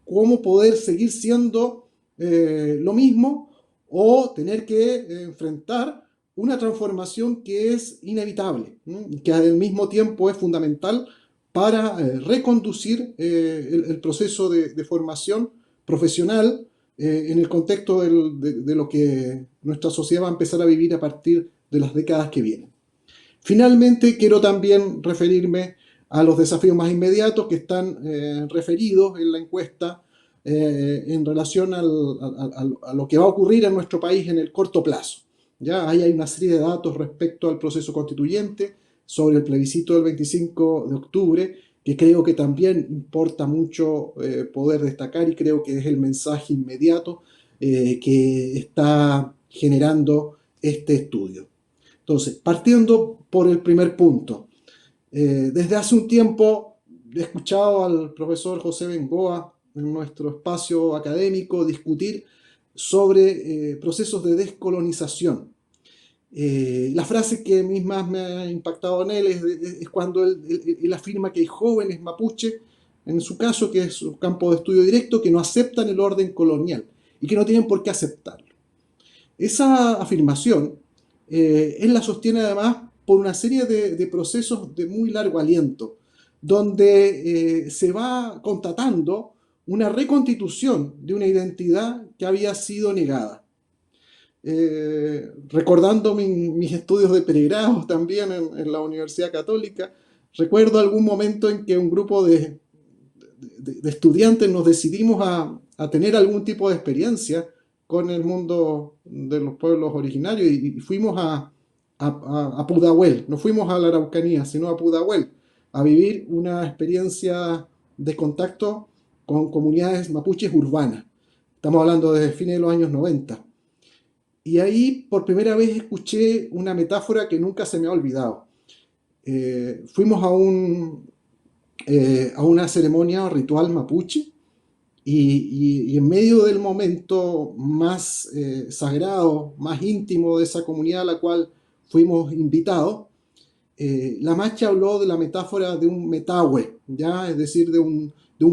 ¿Cómo poder seguir siendo lo mismo o tener que enfrentar una transformación que es inevitable, y que al mismo tiempo es fundamental para reconducir el proceso de formación profesional en el contexto de lo que nuestra sociedad va a empezar a vivir a partir de las décadas que vienen? Finalmente, quiero también referirme a los desafíos más inmediatos que están referidos en la encuesta en relación a lo que va a ocurrir en nuestro país en el corto plazo. Ya ahí hay una serie de datos respecto al proceso constituyente, sobre el plebiscito del 25 de octubre, que creo que también importa mucho poder destacar, y creo que es el mensaje inmediato que está generando este estudio. Entonces, partiendo por el primer punto, desde hace un tiempo he escuchado al profesor José Bengoa en nuestro espacio académico discutir sobre procesos de descolonización. La frase que a mí más me ha impactado en él es cuando él afirma que hay jóvenes mapuche, en su caso, que es su campo de estudio directo, que no aceptan el orden colonial y que no tienen por qué aceptarlo. Esa afirmación él la sostiene además por una serie de procesos de muy largo aliento, donde se va constatando una reconstitución de una identidad que había sido negada. Recordando mis estudios de pregrado también en la Universidad Católica, recuerdo algún momento en que un grupo de estudiantes nos decidimos a tener algún tipo de experiencia con el mundo de los pueblos originarios y fuimos a Pudahuel, no fuimos a la Araucanía, sino a Pudahuel, a vivir una experiencia de contacto con comunidades mapuches urbanas. Estamos hablando de fines de los años 90. Y ahí por primera vez escuché una metáfora que nunca se me ha olvidado. Fuimos a una ceremonia ritual mapuche y en medio del momento más sagrado, más íntimo de esa comunidad a la cual fuimos invitados, la macha habló de la metáfora de un metahue, ¿ya? Es decir, de un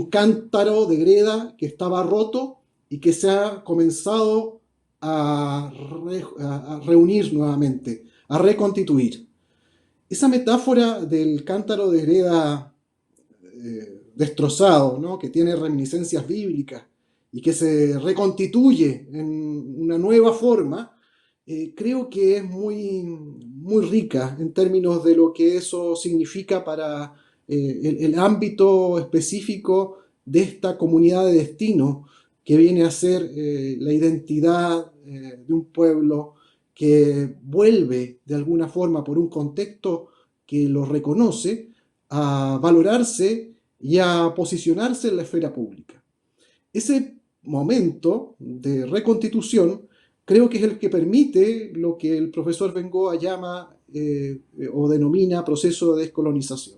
cántaro de greda que estaba roto y que se ha comenzado a reunir nuevamente, a reconstituir. Esa metáfora del cántaro de greda destrozado, ¿no? Que tiene reminiscencias bíblicas y que se reconstituye en una nueva forma, creo que es muy, muy rica en términos de lo que eso significa para el ámbito específico de esta comunidad de destino que viene a ser la identidad de un pueblo que vuelve de alguna forma por un contexto que lo reconoce a valorarse y a posicionarse en la esfera pública. Ese momento de reconstitución creo que es el que permite lo que el profesor Bengoa llama o denomina proceso de descolonización.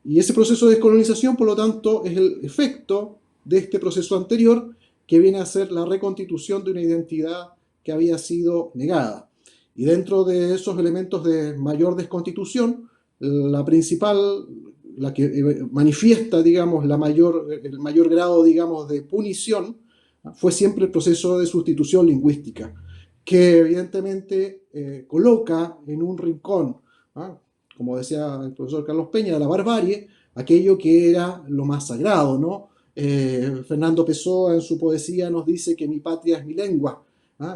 Y ese proceso de descolonización, por lo tanto, es el efecto de este proceso anterior que viene a ser la reconstitución de una identidad que había sido negada. Y dentro de esos elementos de mayor desconstitución, la principal, la que manifiesta, digamos, el mayor grado, digamos, de punición, fue siempre el proceso de sustitución lingüística, que evidentemente coloca en un rincón, como decía el profesor Carlos Peña, de la barbarie, aquello que era lo más sagrado, ¿no? Fernando Pessoa en su poesía nos dice que mi patria es mi lengua,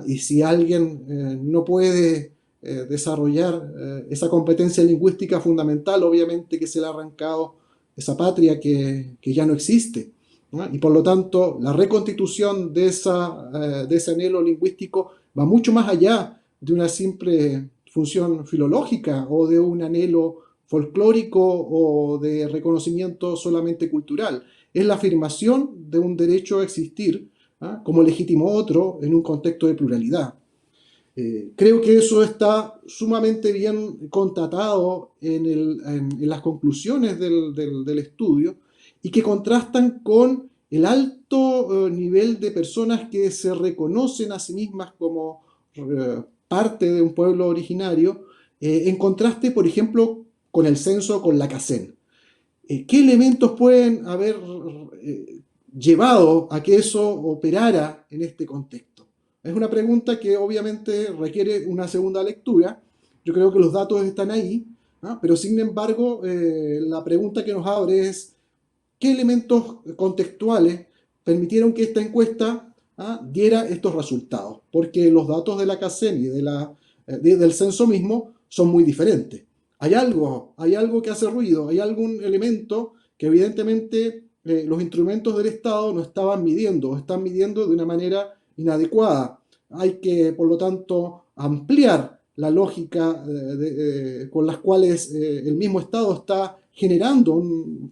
y si alguien no puede desarrollar esa competencia lingüística fundamental, obviamente que se le ha arrancado esa patria que ya no existe, ¿no? Y por lo tanto la reconstitución de ese anhelo lingüístico va mucho más allá de una simple función filológica o de un anhelo folclórico o de reconocimiento solamente cultural. Es la afirmación de un derecho a existir como legítimo otro en un contexto de pluralidad. Creo que eso está sumamente bien constatado en las conclusiones del estudio y que contrastan con el alto nivel de personas que se reconocen a sí mismas como parte de un pueblo originario, en contraste, por ejemplo, con el censo, con la CACEN. ¿Qué elementos pueden haber llevado a que eso operara en este contexto? Es una pregunta que obviamente requiere una segunda lectura. Yo creo que los datos están ahí, pero sin embargo la pregunta que nos abre es ¿qué elementos contextuales permitieron que esta encuesta diera estos resultados? Porque los datos de la CACEN y del censo mismo son muy diferentes. Hay algo que hace ruido, hay algún elemento que evidentemente los instrumentos del Estado no estaban midiendo, o están midiendo de una manera inadecuada. Hay que, por lo tanto, ampliar la lógica con las cuales el mismo Estado está generando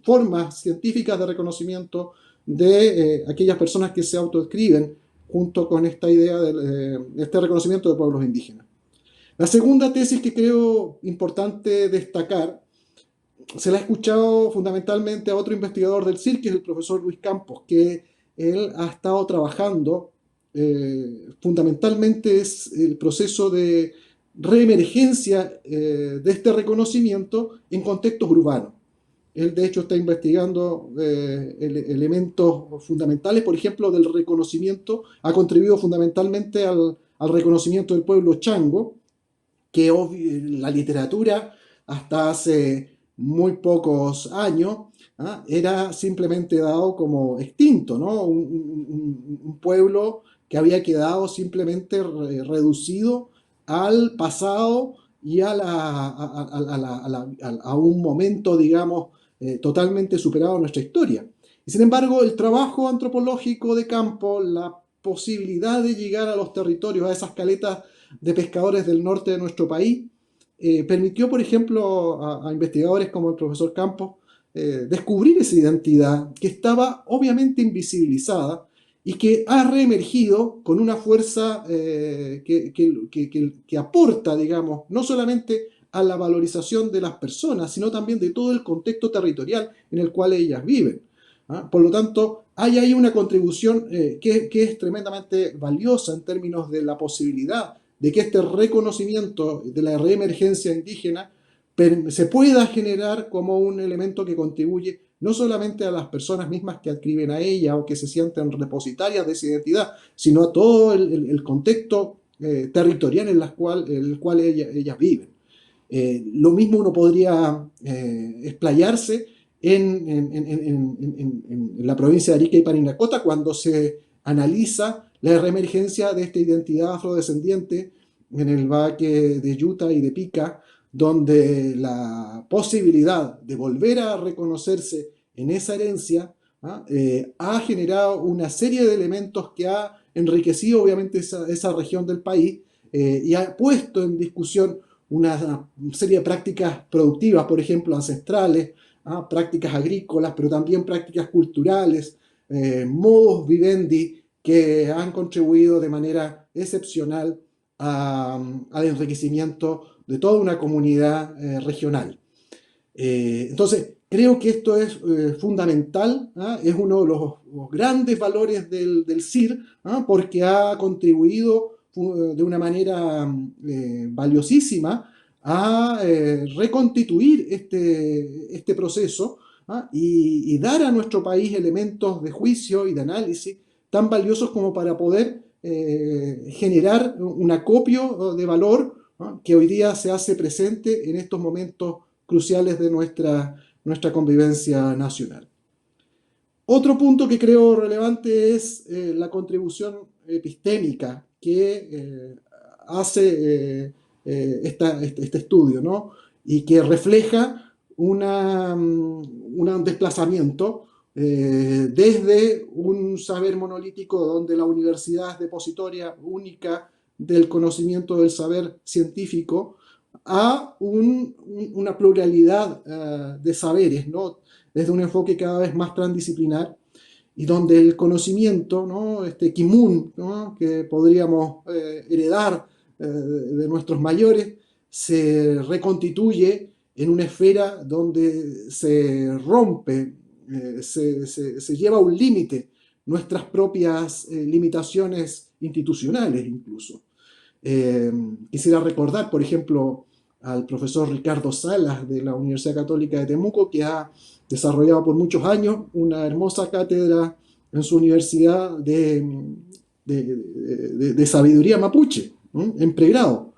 formas científicas de reconocimiento de aquellas personas que se autodescriben junto con esta idea de este reconocimiento de pueblos indígenas. La segunda tesis que creo importante destacar, se la he escuchado fundamentalmente a otro investigador del CIR, que es el profesor Luis Campos, que él ha estado trabajando, fundamentalmente es el proceso de reemergencia de este reconocimiento en contextos urbanos. Él, de hecho, está investigando elementos fundamentales, por ejemplo, del reconocimiento, ha contribuido fundamentalmente al reconocimiento del pueblo chango, que la literatura hasta hace muy pocos años era simplemente dado como extinto, ¿no? Un pueblo que había quedado simplemente reducido al pasado y a un momento, digamos, totalmente superado en nuestra historia. Y sin embargo, el trabajo antropológico de campo, la posibilidad de llegar a los territorios, a esas caletas de pescadores del norte de nuestro país, permitió, por ejemplo, a investigadores como el profesor Campos descubrir esa identidad que estaba obviamente invisibilizada y que ha reemergido con una fuerza que aporta, digamos, no solamente a la valorización de las personas, sino también de todo el contexto territorial en el cual ellas viven. Por lo tanto, hay ahí una contribución que es tremendamente valiosa en términos de la posibilidad de que este reconocimiento de la reemergencia indígena se pueda generar como un elemento que contribuye no solamente a las personas mismas que adscriben a ella o que se sienten repositarias de esa identidad, sino a todo el contexto territorial en el cual ellas viven. Lo mismo uno podría explayarse en la provincia de Arica y Parinacota cuando se analiza la reemergencia de esta identidad afrodescendiente en el valle de Yuta y de Pica, donde la posibilidad de volver a reconocerse en esa herencia ha generado una serie de elementos que ha enriquecido obviamente esa región del país y ha puesto en discusión una serie de prácticas productivas, por ejemplo, ancestrales, prácticas agrícolas, pero también prácticas culturales, modus vivendi, que han contribuido de manera excepcional al enriquecimiento de toda una comunidad regional. Entonces, creo que esto es fundamental, es uno de los grandes valores del CIR, porque ha contribuido de una manera valiosísima a reconstituir este proceso y dar a nuestro país elementos de juicio y de análisis tan valiosos como para poder generar un acopio de valor que hoy día se hace presente en estos momentos cruciales de nuestra convivencia nacional. Otro punto que creo relevante es la contribución epistémica que hace este estudio, ¿no? Y que refleja un desplazamiento desde un saber monolítico donde la universidad es depositoria única del conocimiento del saber científico a una pluralidad de saberes, ¿no? Desde un enfoque cada vez más transdisciplinar y donde el conocimiento, ¿no? Este kimun, ¿no? Que podríamos heredar de nuestros mayores, se reconstituye en una esfera donde se rompe, se lleva a un límite nuestras propias limitaciones institucionales incluso. Quisiera recordar, por ejemplo, al profesor Ricardo Salas de la Universidad Católica de Temuco, que ha desarrollado por muchos años una hermosa cátedra en su universidad de sabiduría mapuche, en pregrado.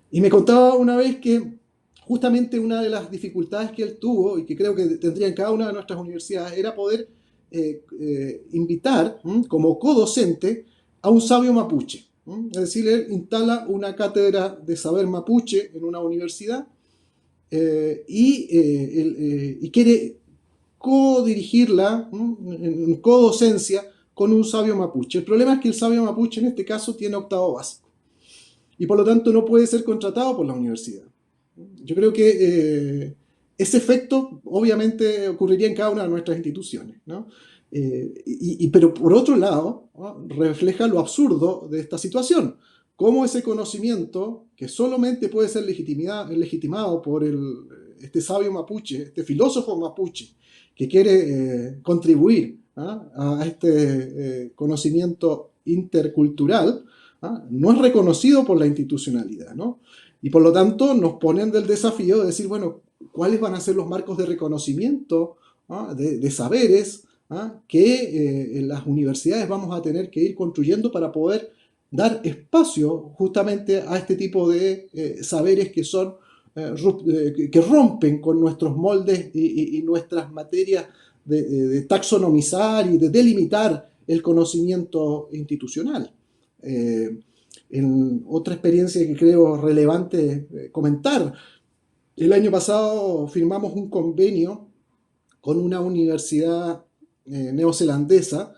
Y me contaba una vez que justamente una de las dificultades que él tuvo y que creo que tendría en cada una de nuestras universidades era poder invitar como co-docente a un sabio mapuche. Es decir, él instala una cátedra de saber mapuche en una universidad y quiere co-dirigirla en co-docencia con un sabio mapuche. El problema es que el sabio mapuche en este caso tiene octavo básico y por lo tanto no puede ser contratado por la universidad. Yo creo que ese efecto obviamente ocurriría en cada una de nuestras instituciones, ¿no? Pero por otro lado, ¿no? Refleja lo absurdo de esta situación. Cómo ese conocimiento, que solamente puede ser legitimado por este sabio mapuche, este filósofo mapuche, que quiere contribuir a este conocimiento intercultural, no es reconocido por la institucionalidad, ¿no? Y por lo tanto nos ponen del desafío de decir, bueno, ¿cuáles van a ser los marcos de reconocimiento de saberes que en las universidades vamos a tener que ir construyendo para poder dar espacio justamente a este tipo de saberes que son que rompen con nuestros moldes y nuestras materias de taxonomizar y de delimitar el conocimiento institucional. En otra experiencia que creo relevante comentar, el año pasado firmamos un convenio con una universidad neozelandesa,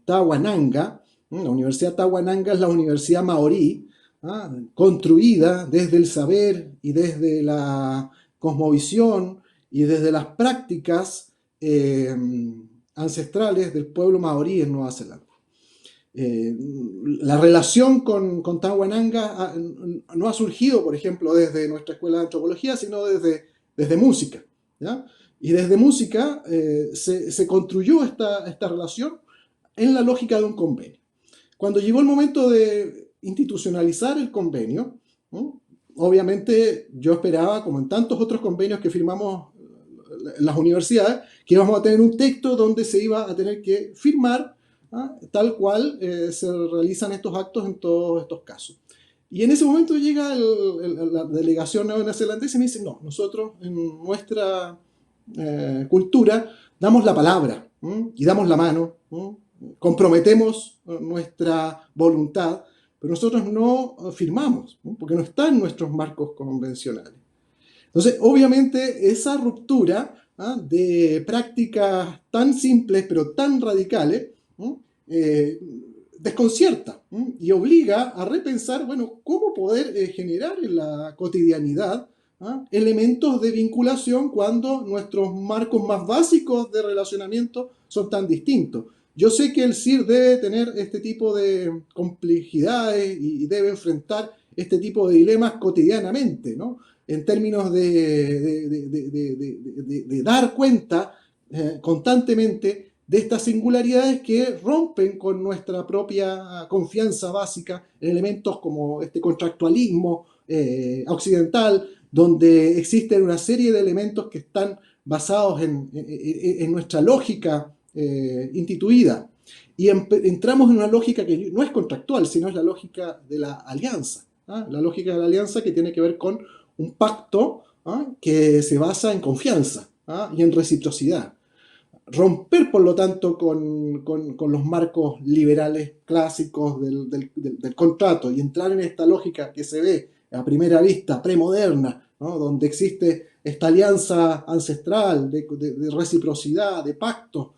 Tawananga. La Universidad Tawananga es la universidad maorí, construida desde el saber y desde la cosmovisión y desde las prácticas ancestrales del pueblo maorí en Nueva Zelanda. La relación con Tawananga no ha surgido, por ejemplo, desde nuestra escuela de antropología, sino desde música, ¿ya? Y desde música se construyó esta relación en la lógica de un convenio. Cuando llegó el momento de institucionalizar el convenio, ¿no? Obviamente yo esperaba, como en tantos otros convenios que firmamos en las universidades, que íbamos a tener un texto donde se iba a tener que firmar tal cual se realizan estos actos en todos estos casos. Y en ese momento llega la delegación neozelandesa y me dice, no, nosotros en nuestra cultura damos la palabra y damos la mano, comprometemos nuestra voluntad, pero nosotros no firmamos, porque no está en nuestros marcos convencionales. Entonces, obviamente, esa ruptura de prácticas tan simples pero tan radicales desconcierta y obliga a repensar, bueno, cómo poder generar en la cotidianidad elementos de vinculación cuando nuestros marcos más básicos de relacionamiento son tan distintos. Yo sé que el CIR debe tener este tipo de complejidades y debe enfrentar este tipo de dilemas cotidianamente, ¿no? En términos de dar cuenta constantemente de estas singularidades que rompen con nuestra propia confianza básica en elementos como este contractualismo occidental, donde existen una serie de elementos que están basados en nuestra lógica instituida. Y entramos en una lógica que no es contractual, sino es la lógica de la alianza. La lógica de la alianza que tiene que ver con un pacto que se basa en confianza y en reciprocidad. Romper, por lo tanto, con los marcos liberales clásicos del contrato y entrar en esta lógica que se ve a primera vista premoderna, ¿no? Donde existe esta alianza ancestral de reciprocidad, de pacto,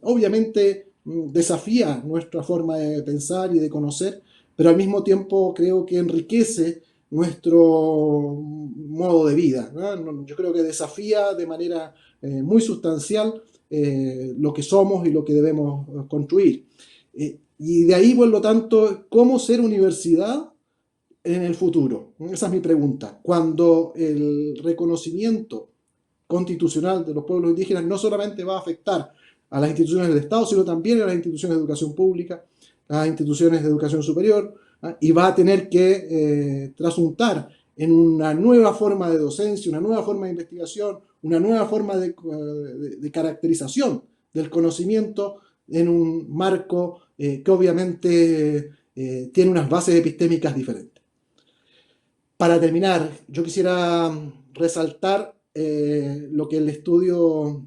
obviamente desafía nuestra forma de pensar y de conocer, pero al mismo tiempo creo que enriquece nuestro modo de vida, ¿no? Yo creo que desafía de manera muy sustancial lo que somos y lo que debemos construir. Y de ahí, por lo tanto, ¿cómo ser universidad en el futuro? Esa es mi pregunta. Cuando el reconocimiento constitucional de los pueblos indígenas no solamente va a afectar a las instituciones del Estado, sino también a las instituciones de educación pública, a las instituciones de educación superior, y va a tener que trasuntar en una nueva forma de docencia, una nueva forma de investigación, una nueva forma de caracterización del conocimiento en un marco que obviamente tiene unas bases epistémicas diferentes. Para terminar, yo quisiera resaltar lo que el estudio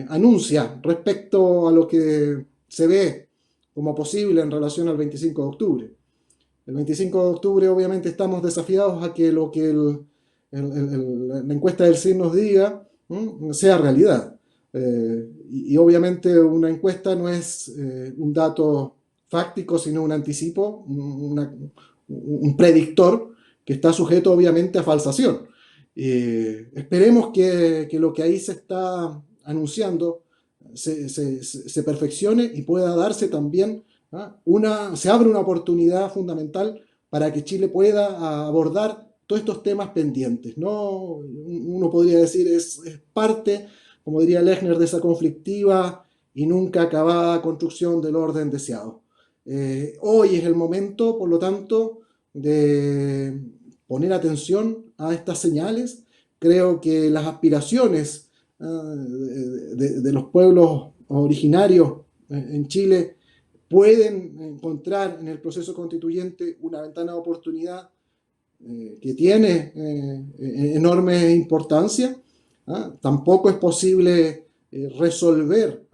anuncia respecto a lo que se ve como posible en relación al 25 de octubre. El 25 de octubre obviamente estamos desafiados a que lo que la encuesta del CIR nos diga sea realidad. Y obviamente una encuesta no es un dato fáctico, sino un anticipo, un predictor que está sujeto obviamente a falsación. Esperemos que lo que ahí se está anunciando se perfeccione y pueda darse también se abre una oportunidad fundamental para que Chile pueda abordar todos estos temas pendientes, ¿no? Uno podría decir es parte, como diría Lechner, de esa conflictiva y nunca acabada construcción del orden deseado. Hoy es el momento, por lo tanto, de poner atención a estas señales. Creo que las aspiraciones de los pueblos originarios en Chile pueden encontrar en el proceso constituyente una ventana de oportunidad que tiene enorme importancia. Tampoco es posible resolver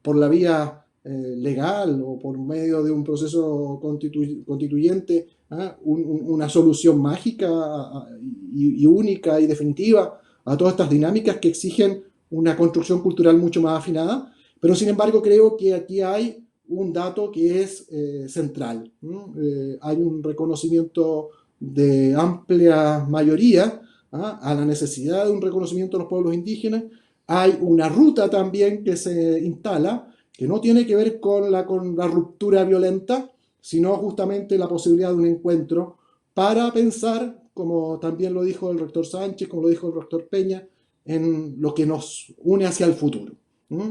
por la vía legal o por medio de un proceso constituyente una solución mágica y única y definitiva a todas estas dinámicas que exigen una construcción cultural mucho más afinada, pero sin embargo creo que aquí hay un dato que es central. Hay un reconocimiento de amplia mayoría a la necesidad de un reconocimiento de los pueblos indígenas. Hay una ruta también que se instala, que no tiene que ver con la ruptura violenta, sino justamente la posibilidad de un encuentro para pensar, como también lo dijo el rector Sánchez, como lo dijo el rector Peña, en lo que nos une hacia el futuro.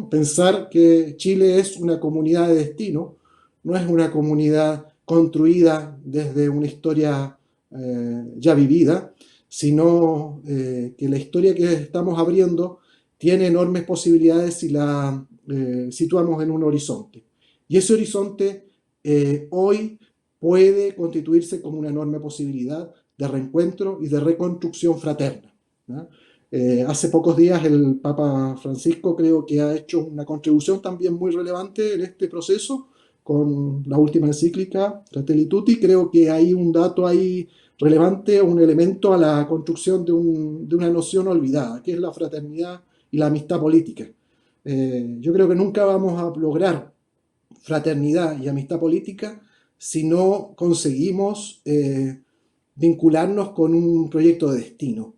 Pensar que Chile es una comunidad de destino, no es una comunidad construida desde una historia ya vivida, sino que la historia que estamos abriendo tiene enormes posibilidades si la situamos en un horizonte. Y ese horizonte hoy puede constituirse como una enorme posibilidad de reencuentro y de reconstrucción fraterna. Hace pocos días el Papa Francisco creo que ha hecho una contribución también muy relevante en este proceso con la última encíclica Fratelli Tutti. Creo que hay un dato ahí relevante, un elemento a la construcción de una noción olvidada, que es la fraternidad y la amistad política. Yo creo que nunca vamos a lograr fraternidad y amistad política si no conseguimos vincularnos con un proyecto de destino.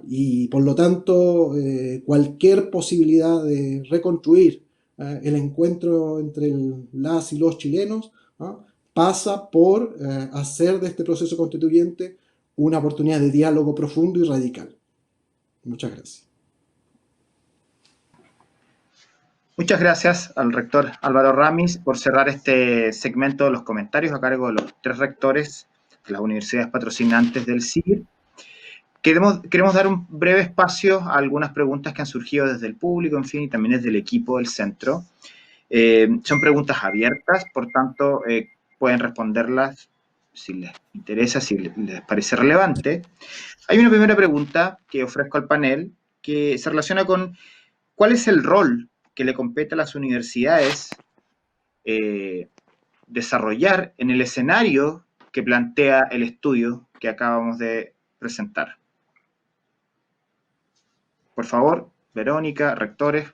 Y por lo tanto, cualquier posibilidad de reconstruir el encuentro entre las y los chilenos pasa por hacer de este proceso constituyente una oportunidad de diálogo profundo y radical. Muchas gracias. Muchas gracias al rector Álvaro Ramis por cerrar este segmento de los comentarios a cargo de los 3 rectores de las universidades patrocinantes del CIR. Queremos dar un breve espacio a algunas preguntas que han surgido desde el público, en fin, y también desde el equipo del centro. Son preguntas abiertas, por tanto, pueden responderlas si les interesa, si les parece relevante. Hay una primera pregunta que ofrezco al panel que se relaciona con cuál es el rol que le compete a las universidades desarrollar en el escenario que plantea el estudio que acabamos de presentar. Por favor, Verónica, rectores.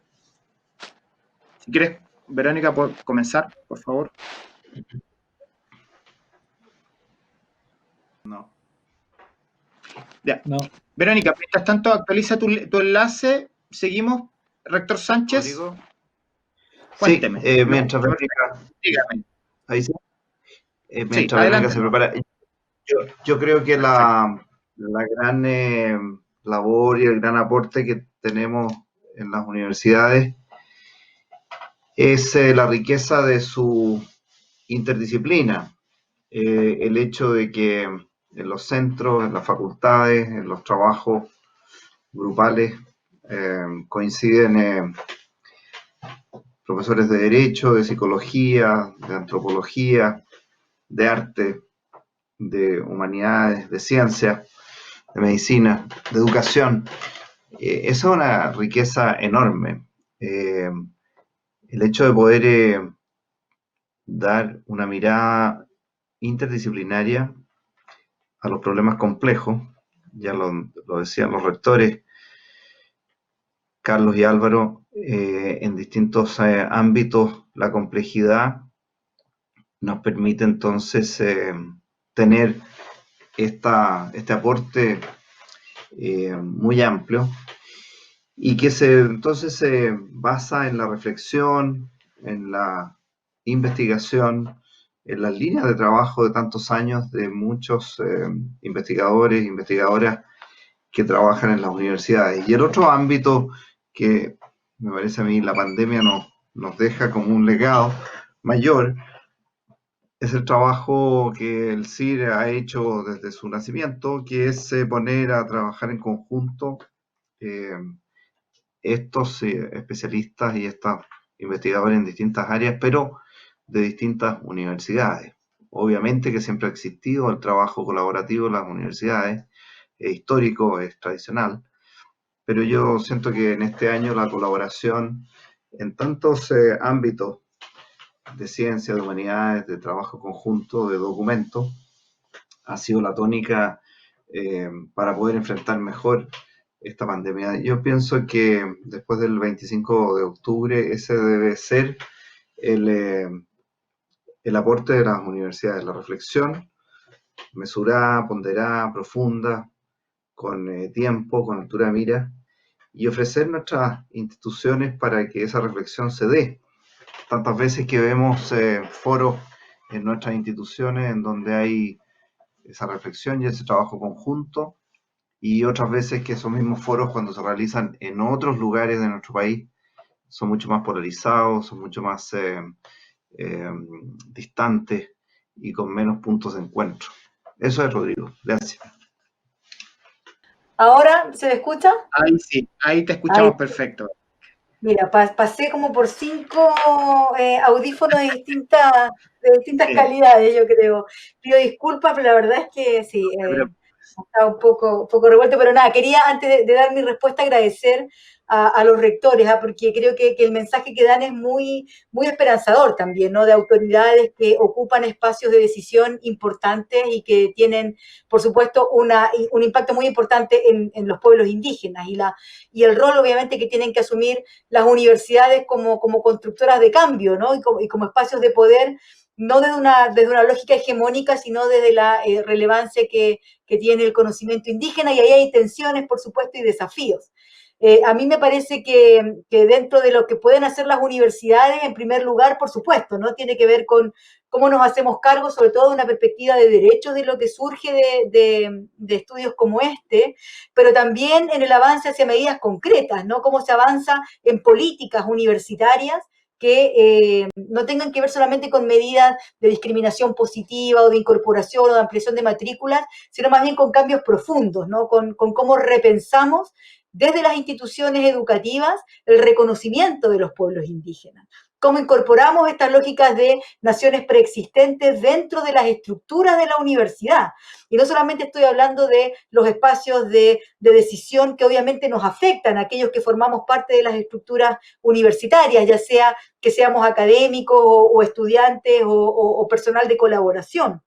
Si quieres, Verónica, ¿puedo comenzar, por favor? No. Ya. No. Verónica, mientras tanto, actualiza tu enlace. Seguimos. Rector Sánchez. Rodrigo. Cuénteme. Sí, mientras Verónica... Dígame. Ahí sí. Mientras sí, Verónica adelante. se prepara. Yo creo que la gran labor y el gran aporte que tenemos en las universidades es la riqueza de su interdisciplina. El hecho de que en los centros, en las facultades, en los trabajos grupales coinciden profesores de Derecho, de Psicología, de Antropología, de Arte, de Humanidades, de Ciencias, de Medicina, de Educación. Esa es una riqueza enorme. El hecho de poder dar una mirada interdisciplinaria a los problemas complejos, ya lo decían los rectores Carlos y Álvaro, en distintos ámbitos, la complejidad nos permite entonces tener este aporte muy amplio y que entonces se basa en la reflexión, en la investigación, en las líneas de trabajo de tantos años de muchos investigadores e investigadoras que trabajan en las universidades. Y el otro ámbito que me parece a mí la pandemia nos deja como un legado mayor es el trabajo que el CIR ha hecho desde su nacimiento, que es poner a trabajar en conjunto eh, estos especialistas y estos investigadores en distintas áreas, pero de distintas universidades. Obviamente que siempre ha existido el trabajo colaborativo en las universidades, es histórico, es tradicional, pero yo siento que en este año la colaboración en tantos ámbitos de ciencia, de humanidades, de trabajo conjunto, de documentos, ha sido la tónica para poder enfrentar mejor esta pandemia. Yo pienso que después del 25 de octubre ese debe ser el aporte de las universidades, la reflexión mesurada, ponderada, profunda, con tiempo, con altura de mira, y ofrecer nuestras instituciones para que esa reflexión se dé. Tantas veces que vemos foros en nuestras instituciones en donde hay esa reflexión y ese trabajo conjunto, y otras veces que esos mismos foros cuando se realizan en otros lugares de nuestro país son mucho más polarizados, son mucho más distantes y con menos puntos de encuentro. Eso es, Rodrigo. Gracias. ¿Ahora se me escucha? Ahí sí, ahí te escuchamos perfecto. Mira, pasé como por 5 audífonos de distintas Sí. calidades, yo creo. Pido disculpas, pero la verdad es que sí, Pero está un poco revuelto, pero nada, quería antes de dar mi respuesta agradecer a los rectores, porque creo que el mensaje que dan es muy esperanzador también, ¿no? De autoridades que ocupan espacios de decisión importantes y que tienen, por supuesto, un impacto muy importante en los pueblos indígenas y el rol, obviamente, que tienen que asumir las universidades como constructoras de cambio, ¿no? Y como espacios de poder, no desde una lógica hegemónica, sino desde la relevancia que tiene el conocimiento indígena, y ahí hay tensiones, por supuesto, y desafíos. A mí me parece que dentro de lo que pueden hacer las universidades, en primer lugar, por supuesto, ¿no? Tiene que ver con cómo nos hacemos cargo, sobre todo de una perspectiva de derechos, de lo que surge de estudios como este, pero también en el avance hacia medidas concretas, ¿no? Cómo se avanza en políticas universitarias que no tengan que ver solamente con medidas de discriminación positiva o de incorporación o de ampliación de matrículas, sino más bien con cambios profundos, ¿no? Con cómo repensamos desde las instituciones educativas el reconocimiento de los pueblos indígenas. Cómo incorporamos estas lógicas de naciones preexistentes dentro de las estructuras de la universidad. Y no solamente estoy hablando de los espacios de decisión que obviamente nos afectan a aquellos que formamos parte de las estructuras universitarias, ya sea que seamos académicos o estudiantes o personal de colaboración.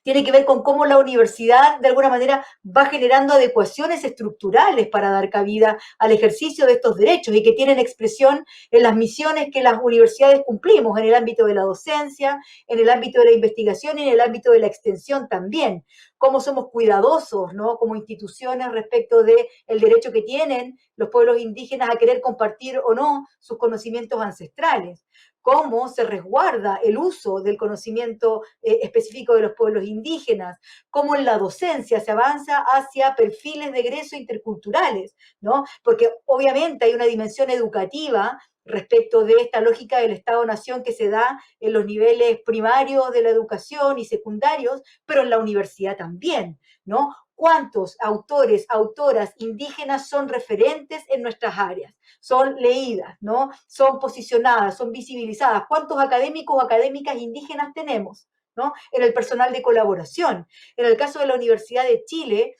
Tiene que ver con cómo la universidad de alguna manera va generando adecuaciones estructurales para dar cabida al ejercicio de estos derechos y que tienen expresión en las misiones que las universidades cumplimos en el ámbito de la docencia, en el ámbito de la investigación y en el ámbito de la extensión también. Cómo somos cuidadosos, ¿no? Como instituciones respecto del derecho que tienen los pueblos indígenas a querer compartir o no sus conocimientos ancestrales. Cómo se resguarda el uso del conocimiento específico de los pueblos indígenas, cómo en la docencia se avanza hacia perfiles de egreso interculturales, ¿no? Porque obviamente hay una dimensión educativa respecto de esta lógica del Estado-Nación que se da en los niveles primarios de la educación y secundarios, pero en la universidad también, ¿no? ¿Cuántos autores, autoras indígenas son referentes en nuestras áreas? Son leídas, ¿no? Son posicionadas, son visibilizadas. ¿Cuántos académicos o académicas indígenas tenemos, ¿no? En el personal de colaboración. En el caso de la Universidad de Chile,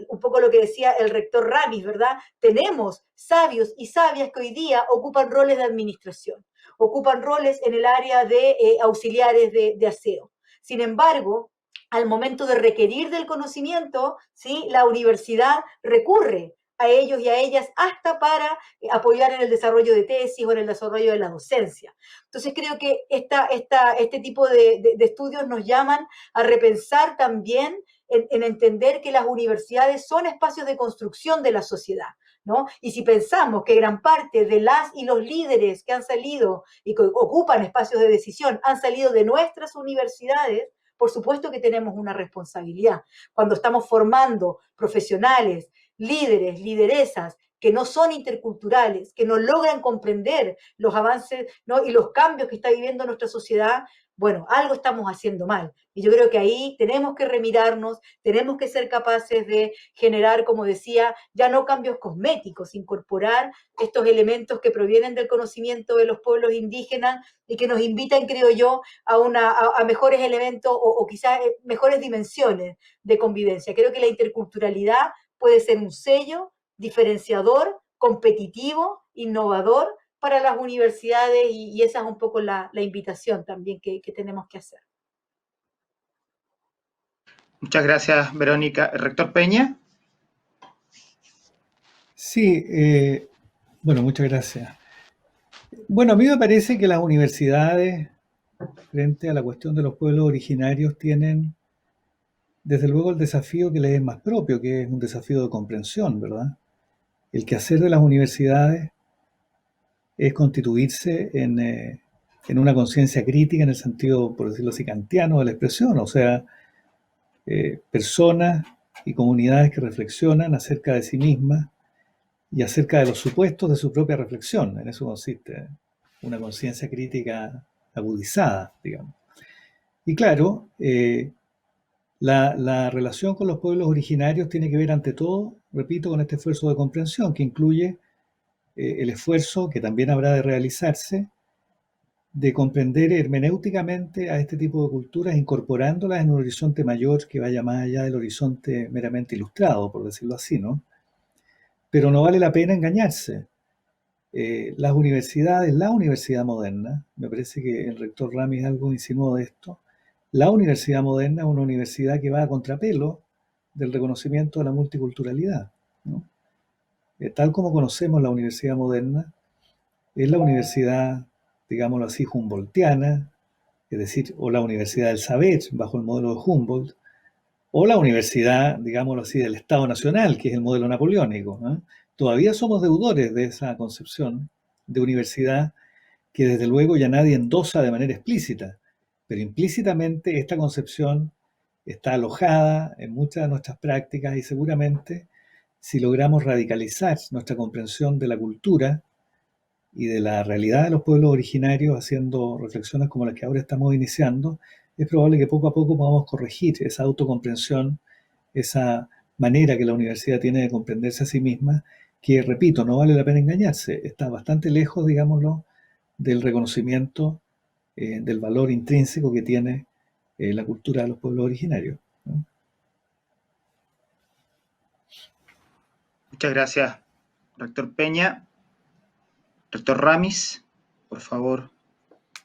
un poco lo que decía el rector Ramis, ¿verdad? Tenemos sabios y sabias que hoy día ocupan roles de administración, ocupan roles en el área de auxiliares de aseo. Sin embargo, al momento de requerir del conocimiento, ¿sí? La universidad recurre a ellos y a ellas hasta para apoyar en el desarrollo de tesis o en el desarrollo de la docencia. Entonces creo que este tipo de estudios nos llaman a repensar también en entender que las universidades son espacios de construcción de la sociedad, ¿no? Y si pensamos que gran parte de las y los líderes que han salido y que ocupan espacios de decisión han salido de nuestras universidades, por supuesto que tenemos una responsabilidad. Cuando estamos formando profesionales, líderes, lideresas, que no son interculturales, que no logran comprender los avances, ¿no? Y los cambios que está viviendo nuestra sociedad, bueno, algo estamos haciendo mal. Y yo creo que ahí tenemos que remirarnos, tenemos que ser capaces de generar, como decía, ya no cambios cosméticos, incorporar estos elementos que provienen del conocimiento de los pueblos indígenas y que nos invitan, creo yo, a mejores elementos o quizás mejores dimensiones de convivencia. Creo que la interculturalidad puede ser un sello diferenciador, competitivo, innovador para las universidades y esa es un poco la invitación también que tenemos que hacer. Muchas gracias, Verónica. Rector Peña. Sí, bueno, muchas gracias. Bueno, a mí me parece que las universidades, frente a la cuestión de los pueblos originarios, tienen desde luego el desafío que les es más propio, que es un desafío de comprensión, ¿verdad? El quehacer de las universidades es constituirse en una conciencia crítica en el sentido, por decirlo así, kantiano de la expresión, o sea, personas y comunidades que reflexionan acerca de sí mismas y acerca de los supuestos de su propia reflexión. En eso consiste una conciencia crítica agudizada, digamos. Y claro, la relación con los pueblos originarios tiene que ver ante todo, repito, con este esfuerzo de comprensión que incluye el esfuerzo que también habrá de realizarse de comprender hermenéuticamente a este tipo de culturas, incorporándolas en un horizonte mayor que vaya más allá del horizonte meramente ilustrado, por decirlo así, ¿no? Pero no vale la pena engañarse. Las universidades, la universidad moderna, me parece que el rector Ramis algo insinuó de esto, la universidad moderna es una universidad que va a contrapelo del reconocimiento de la multiculturalidad, ¿no? Tal como conocemos la universidad moderna, es la universidad, digámoslo así, humboldtiana, es decir, o la universidad del saber, bajo el modelo de Humboldt, o la universidad, digámoslo así, del Estado Nacional, que es el modelo napoleónico, ¿no? Todavía somos deudores de esa concepción de universidad que desde luego ya nadie endosa de manera explícita, pero implícitamente esta concepción está alojada en muchas de nuestras prácticas y seguramente si logramos radicalizar nuestra comprensión de la cultura y de la realidad de los pueblos originarios haciendo reflexiones como las que ahora estamos iniciando, es probable que poco a poco podamos corregir esa autocomprensión, esa manera que la universidad tiene de comprenderse a sí misma, que, repito, no vale la pena engañarse, está bastante lejos, digámoslo, del reconocimiento del valor intrínseco que tiene la cultura de los pueblos originarios, ¿no? Muchas gracias, rector Peña. Rector Ramis, por favor.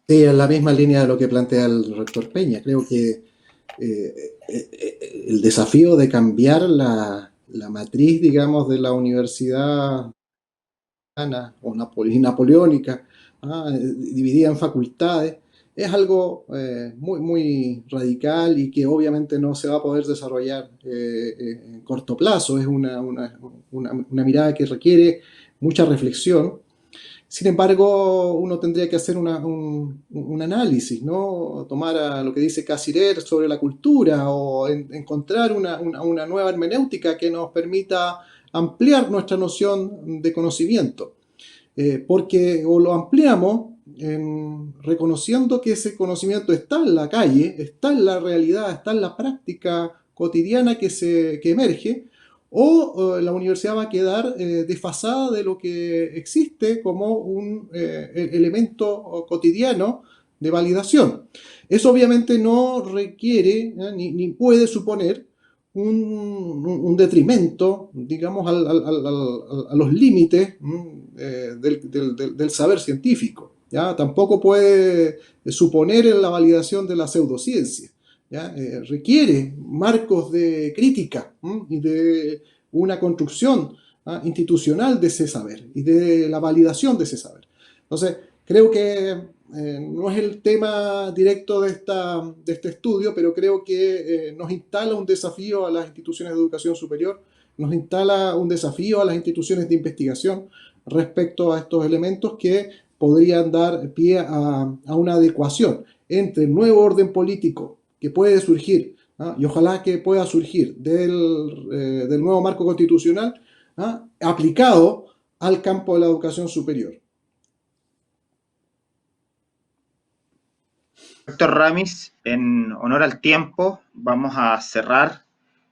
Sí, en la misma línea de lo que plantea el rector Peña. Creo que el desafío de cambiar la matriz, digamos, de la universidad o napoleónica, dividida en facultades, es algo muy, muy radical y que obviamente no se va a poder desarrollar en corto plazo. Es una mirada que requiere mucha reflexión. Sin embargo, uno tendría que hacer un análisis, ¿no? Tomar a lo que dice Cassirer sobre la cultura o encontrar una nueva hermenéutica que nos permita ampliar nuestra noción de conocimiento. Porque o lo ampliamos reconociendo que ese conocimiento está en la calle, está en la realidad, está en la práctica cotidiana que emerge, o la universidad va a quedar desfasada de lo que existe como un elemento cotidiano de validación. Eso obviamente no requiere ni puede suponer un detrimento, digamos, a los límites del saber científico, ¿ya? Tampoco puede suponer la validación de la pseudociencia. ¿Ya? Requiere marcos de crítica y de una construcción institucional de ese saber y de la validación de ese saber. Entonces, creo que no es el tema directo de este estudio, pero creo que nos instala un desafío a las instituciones de educación superior, nos instala un desafío a las instituciones de investigación respecto a estos elementos que podrían dar pie a una adecuación entre el nuevo orden político que puede surgir, y ojalá que pueda surgir del nuevo marco constitucional, aplicado al campo de la educación superior. Rector Ramis, en honor al tiempo, vamos a cerrar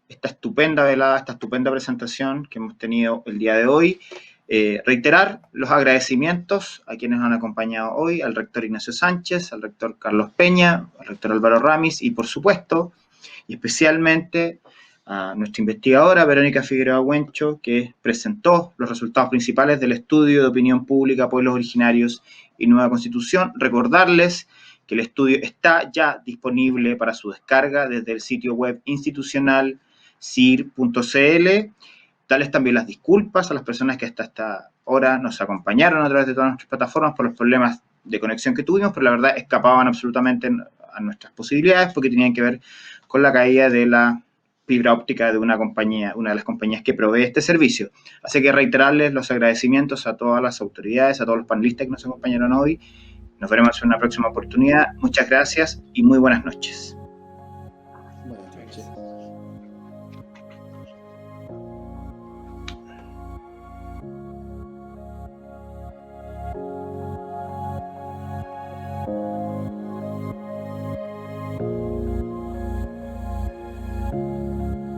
esta estupenda velada, esta estupenda presentación que hemos tenido el día de hoy. Reiterar los agradecimientos a quienes nos han acompañado hoy, al rector Ignacio Sánchez, al rector Carlos Peña, al rector Álvaro Ramis y, por supuesto, y especialmente a nuestra investigadora Verónica Figueroa Huencho, que presentó los resultados principales del estudio de opinión pública, pueblos originarios y nueva constitución. Recordarles que el estudio está ya disponible para su descarga desde el sitio web institucional cir.cl. Darles también las disculpas a las personas que hasta esta hora nos acompañaron a través de todas nuestras plataformas por los problemas de conexión que tuvimos, pero la verdad escapaban absolutamente a nuestras posibilidades porque tenían que ver con la caída de la fibra óptica de una de las compañías que provee este servicio. Así que reiterarles los agradecimientos a todas las autoridades, a todos los panelistas que nos acompañaron hoy. Nos veremos en una próxima oportunidad. Muchas gracias y muy buenas noches.